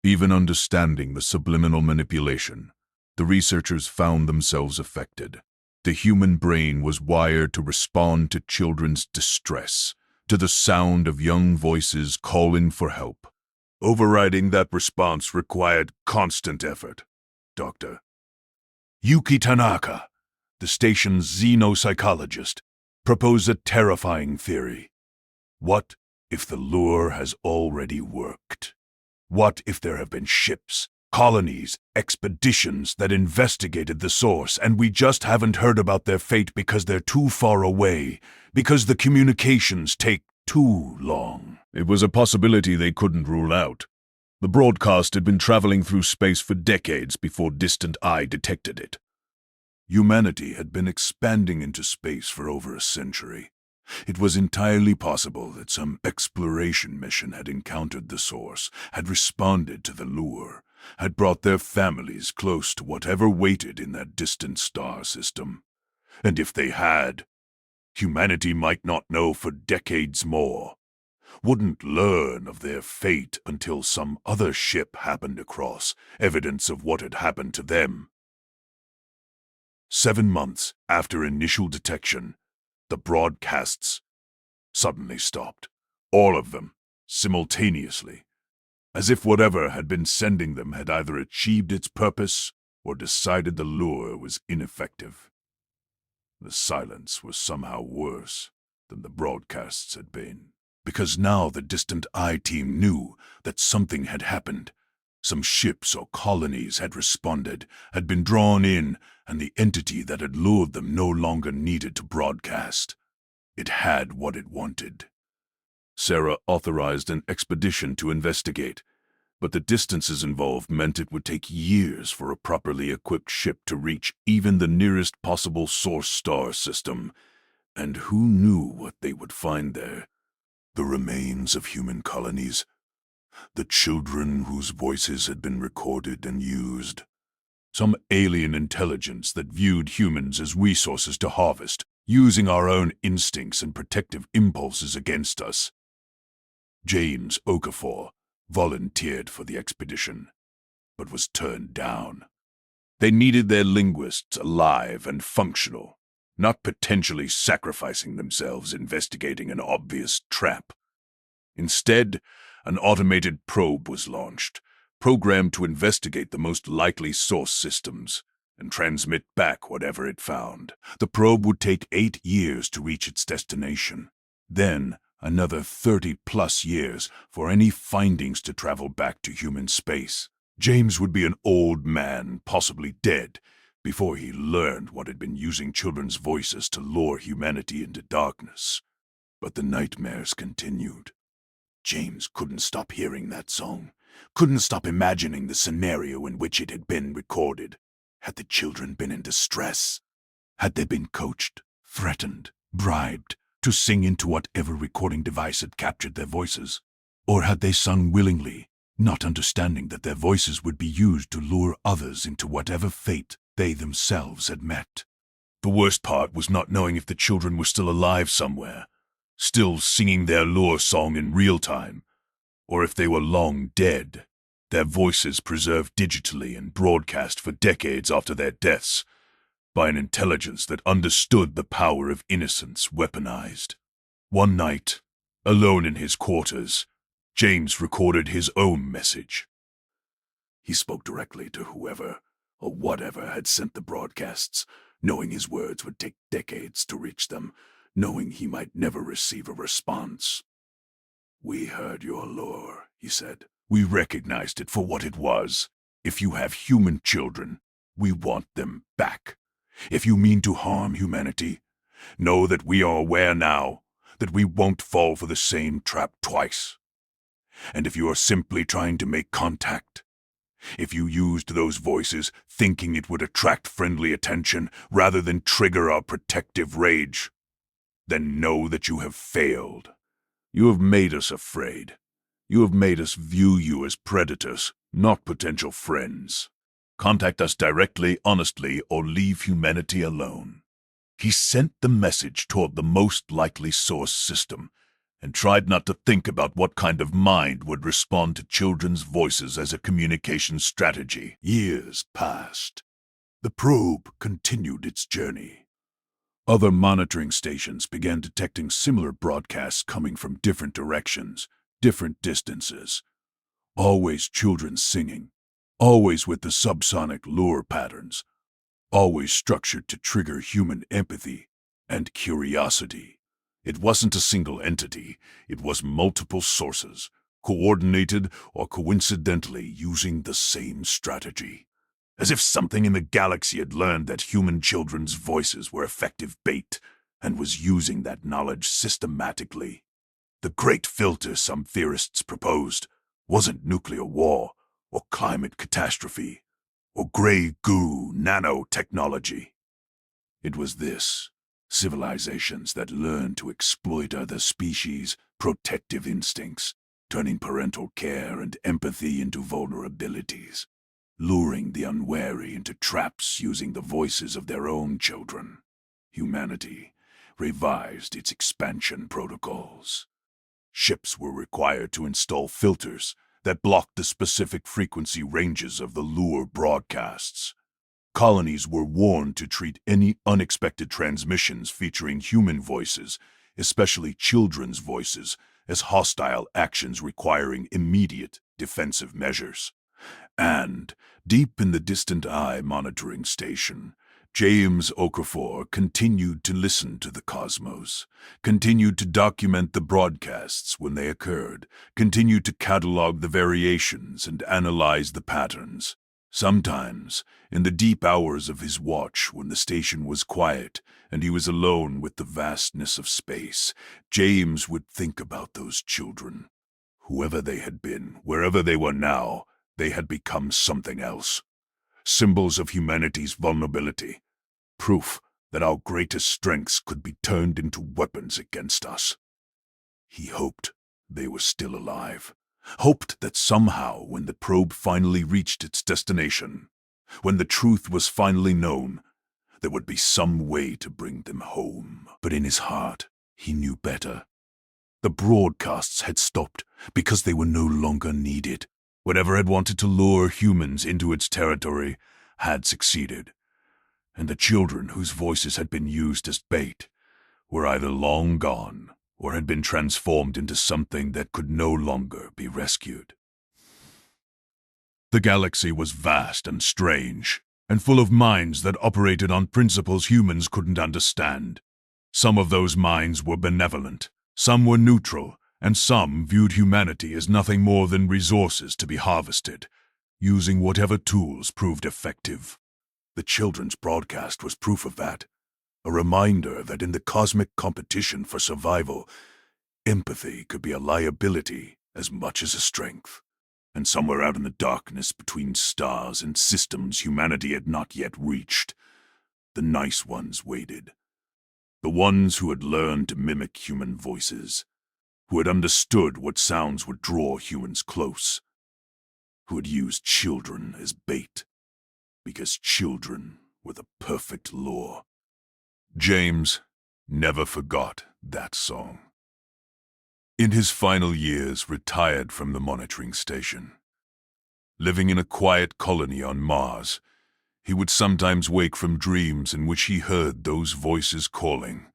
[SPEAKER 1] even understanding the subliminal manipulation, the researchers found themselves affected. The human brain was wired to respond to children's distress, to the sound of young voices calling for help. Overriding that response required constant effort. Dr. Yuki Tanaka, the station's xenopsychologist, proposed a terrifying theory. What if the lure has already worked? What if there have been ships, colonies, expeditions that investigated the source, and we just haven't heard about their fate because they're too far away, because the communications take too long? It was a possibility they couldn't rule out. The broadcast had been traveling through space for decades before Distant Eye detected it. Humanity had been expanding into space for over a century. It was entirely possible that some exploration mission had encountered the source, had responded to the lure, had brought their families close to whatever waited in that distant star system. And if they had, humanity might not know for decades more. wouldn't learn of their fate until some other ship happened across evidence of what had happened to them. 7 months after initial detection, the broadcasts suddenly stopped. All of them, simultaneously, as if whatever had been sending them had either achieved its purpose or decided the lure was ineffective. The silence was somehow worse than the broadcasts had been, because now the distant I-Team knew that something had happened. Some ships or colonies had responded, had been drawn in, and the entity that had lured them no longer needed to broadcast. It had what it wanted. Sarah authorized an expedition to investigate, but the distances involved meant it would take years for a properly equipped ship to reach even the nearest possible source star system. And who knew what they would find there? The remains of human colonies, the children whose voices had been recorded and used. Some alien intelligence that viewed humans as resources to harvest, using our own instincts and protective impulses against us. James Okafor volunteered for the expedition, but was turned down. They needed their linguists alive and functional, not potentially sacrificing themselves investigating an obvious trap. Instead, an automated probe was launched, programmed to investigate the most likely source systems and transmit back whatever it found. The probe would take 8 years to reach its destination. Then, another 30-plus years for any findings to travel back to human space. James would be an old man, possibly dead, before he learned what had been using children's voices to lure humanity into darkness. But the nightmares continued. James couldn't stop hearing that song, couldn't stop imagining the scenario in which it had been recorded. Had the children been in distress? Had they been coached, threatened, bribed to sing into whatever recording device had captured their voices? Or had they sung willingly, not understanding that their voices would be used to lure others into whatever fate they themselves had met? The worst part was not knowing if the children were still alive somewhere, still singing their lure song in real time, or if they were long dead, their voices preserved digitally and broadcast for decades after their deaths, by an intelligence that understood the power of innocence weaponized. One night, alone in his quarters, James recorded his own message. He spoke directly to whoever or whatever had sent the broadcasts, knowing his words would take decades to reach them, knowing he might never receive a response. "We heard your lure," he said. "We recognized it for what it was. If you have human children, we want them back. If you mean to harm humanity, know that we are aware now that we won't fall for the same trap twice. And if you are simply trying to make contact, if you used those voices thinking it would attract friendly attention rather than trigger our protective rage, then know that you have failed. You have made us afraid. You have made us view you as predators, not potential friends. Contact us directly, honestly, or leave humanity alone." He sent the message toward the most likely source system, and tried not to think about what kind of mind would respond to children's voices as a communication strategy. Years passed. The probe continued its journey. Other monitoring stations began detecting similar broadcasts coming from different directions, different distances. Always children singing, always with the subsonic lure patterns, always structured to trigger human empathy and curiosity. It wasn't a single entity, it was multiple sources, coordinated or coincidentally using the same strategy. As if something in the galaxy had learned that human children's voices were effective bait and was using that knowledge systematically. The great filter some theorists proposed wasn't nuclear war or climate catastrophe or gray goo nanotechnology. It was this: civilizations that learn to exploit other species' protective instincts, turning parental care and empathy into vulnerabilities, luring the unwary into traps using the voices of their own children. Humanity revised its expansion protocols. Ships were required to install filters that blocked the specific frequency ranges of the lure broadcasts. Colonies were warned to treat any unexpected transmissions featuring human voices, especially children's voices, as hostile actions requiring immediate defensive measures. And, deep in the distant eye monitoring station, James Okafor continued to listen to the cosmos, continued to document the broadcasts when they occurred, continued to catalog the variations and analyze the patterns. Sometimes, in the deep hours of his watch when the station was quiet and he was alone with the vastness of space, James would think about those children. Whoever they had been, wherever they were now, they had become something else. Symbols of humanity's vulnerability. Proof that our greatest strengths could be turned into weapons against us. He hoped they were still alive. Hoped that somehow, when the probe finally reached its destination, when the truth was finally known, there would be some way to bring them home. But in his heart, he knew better. The broadcasts had stopped because they were no longer needed. Whatever had wanted to lure humans into its territory had succeeded, and the children whose voices had been used as bait were either long gone or had been transformed into something that could no longer be rescued. The galaxy was vast and strange, and full of minds that operated on principles humans couldn't understand. Some of those minds were benevolent, some were neutral, and some viewed humanity as nothing more than resources to be harvested, using whatever tools proved effective. The children's broadcast was proof of that, a reminder that in the cosmic competition for survival, empathy could be a liability as much as a strength. And somewhere out in the darkness between stars and systems humanity had not yet reached, the nice ones waited. The ones who had learned to mimic human voices, who had understood what sounds would draw humans close, who had used children as bait, because children were the perfect lure. James never forgot that song. In his final years, retired from the monitoring station. Living in a quiet colony on Mars, he would sometimes wake from dreams in which he heard those voices calling,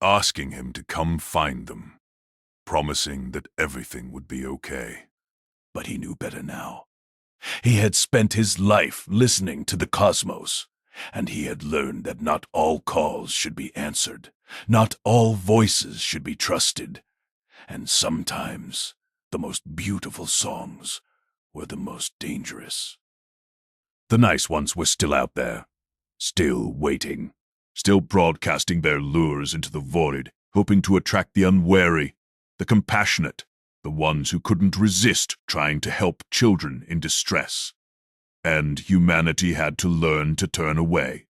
[SPEAKER 1] asking him to come find them, promising that everything would be okay. But he knew better now. He had spent his life listening to the cosmos, and he had learned that not all calls should be answered, not all voices should be trusted, and sometimes the most beautiful songs were the most dangerous. The nice ones were still out there, still waiting, still broadcasting their lures into the void, hoping to attract the unwary, the compassionate, the ones who couldn't resist trying to help children in distress. And humanity had to learn to turn away,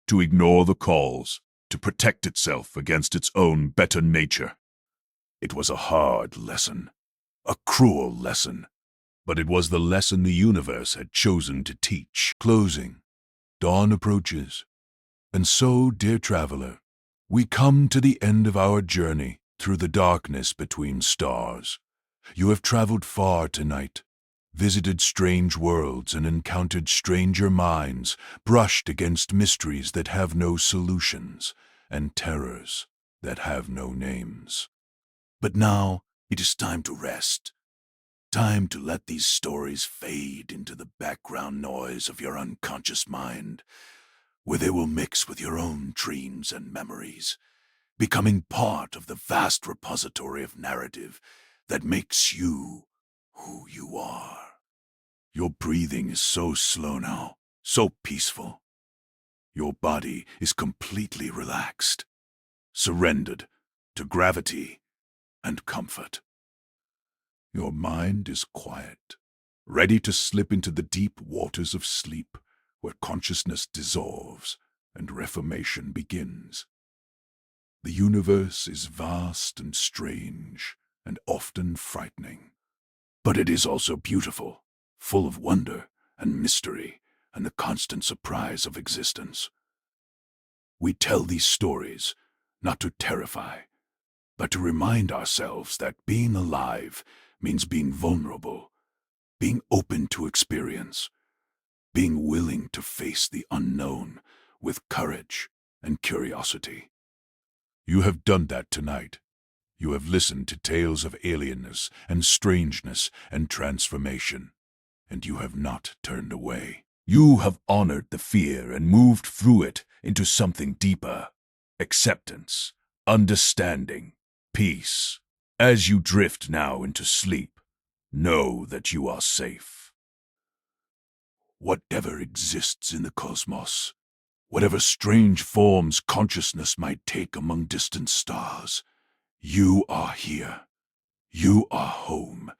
[SPEAKER 1] to ignore the calls, to protect itself against its own better nature. It was a hard lesson, a cruel lesson, but it was the lesson the universe had chosen to teach. Closing. Dawn approaches. And so, dear traveler, we come to the end of our journey through the darkness between stars. You have traveled far tonight, visited strange worlds and encountered stranger minds, brushed against mysteries that have no solutions, and terrors that have no names. But now it is time to rest. Time to let these stories fade into the background noise of your unconscious mind, where they will mix with your own dreams and memories, becoming part of the vast repository of narrative that makes you who you are. Your breathing is so slow now, so peaceful. Your body is completely relaxed, surrendered to gravity and comfort. Your mind is quiet, ready to slip into the deep waters of sleep where consciousness dissolves and reformation begins. The universe is vast and strange and often frightening, but it is also beautiful, full of wonder and mystery and the constant surprise of existence. We tell these stories not to terrify, but to remind ourselves that being alive means being vulnerable, being open to experience, being willing to face the unknown with courage and curiosity. You have done that tonight. You have listened to tales of alienness and strangeness and transformation, and you have not turned away. You have honored the fear and moved through it into something deeper: acceptance, understanding, peace. As you drift now into sleep, know that you are safe. Whatever exists in the cosmos, whatever strange forms consciousness might take among distant stars, you are here. You are home.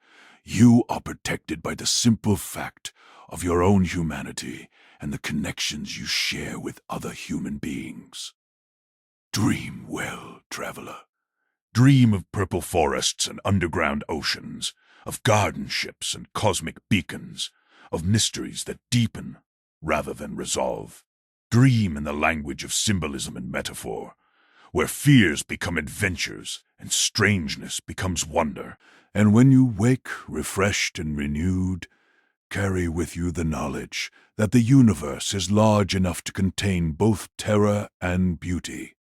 [SPEAKER 1] You are protected by the simple fact of your own humanity and the connections you share with other human beings. Dream well, traveler. Dream of purple forests and underground oceans, of garden ships and cosmic beacons, of mysteries that deepen rather than resolve. Dream in the language of symbolism and metaphor, where fears become adventures and strangeness becomes wonder. And when you wake refreshed and renewed, carry with you the knowledge that the universe is large enough to contain both terror and beauty,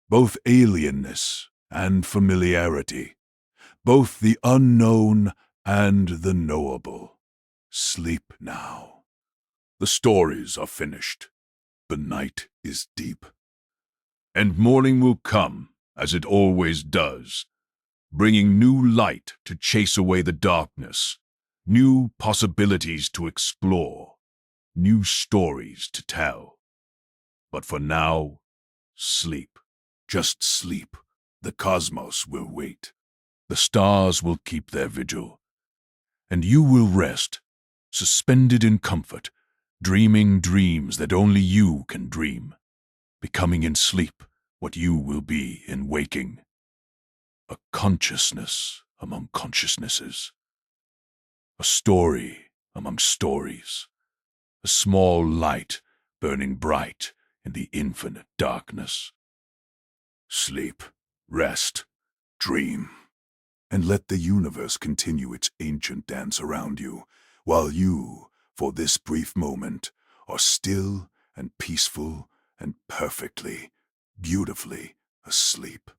[SPEAKER 1] both alienness and familiarity, both the unknown and the knowable. Sleep now. The stories are finished. The night is deep. And morning will come, as it always does, bringing new light to chase away the darkness, new possibilities to explore, new stories to tell. But for now, sleep. Just sleep. The cosmos will wait. The stars will keep their vigil. And you will rest, suspended in comfort, dreaming dreams that only you can dream, becoming in sleep what you will be in waking. A consciousness among consciousnesses. A story among stories. A small light burning bright in the infinite darkness. Sleep, rest, dream, and let the universe continue its ancient dance around you, while you, for this brief moment, are still and peaceful and perfectly, beautifully asleep.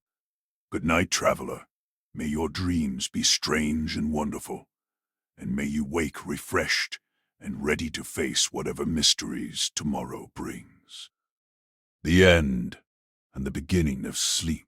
[SPEAKER 1] Good night, traveler. May your dreams be strange and wonderful, and may you wake refreshed and ready to face whatever mysteries tomorrow brings. The end and the beginning of sleep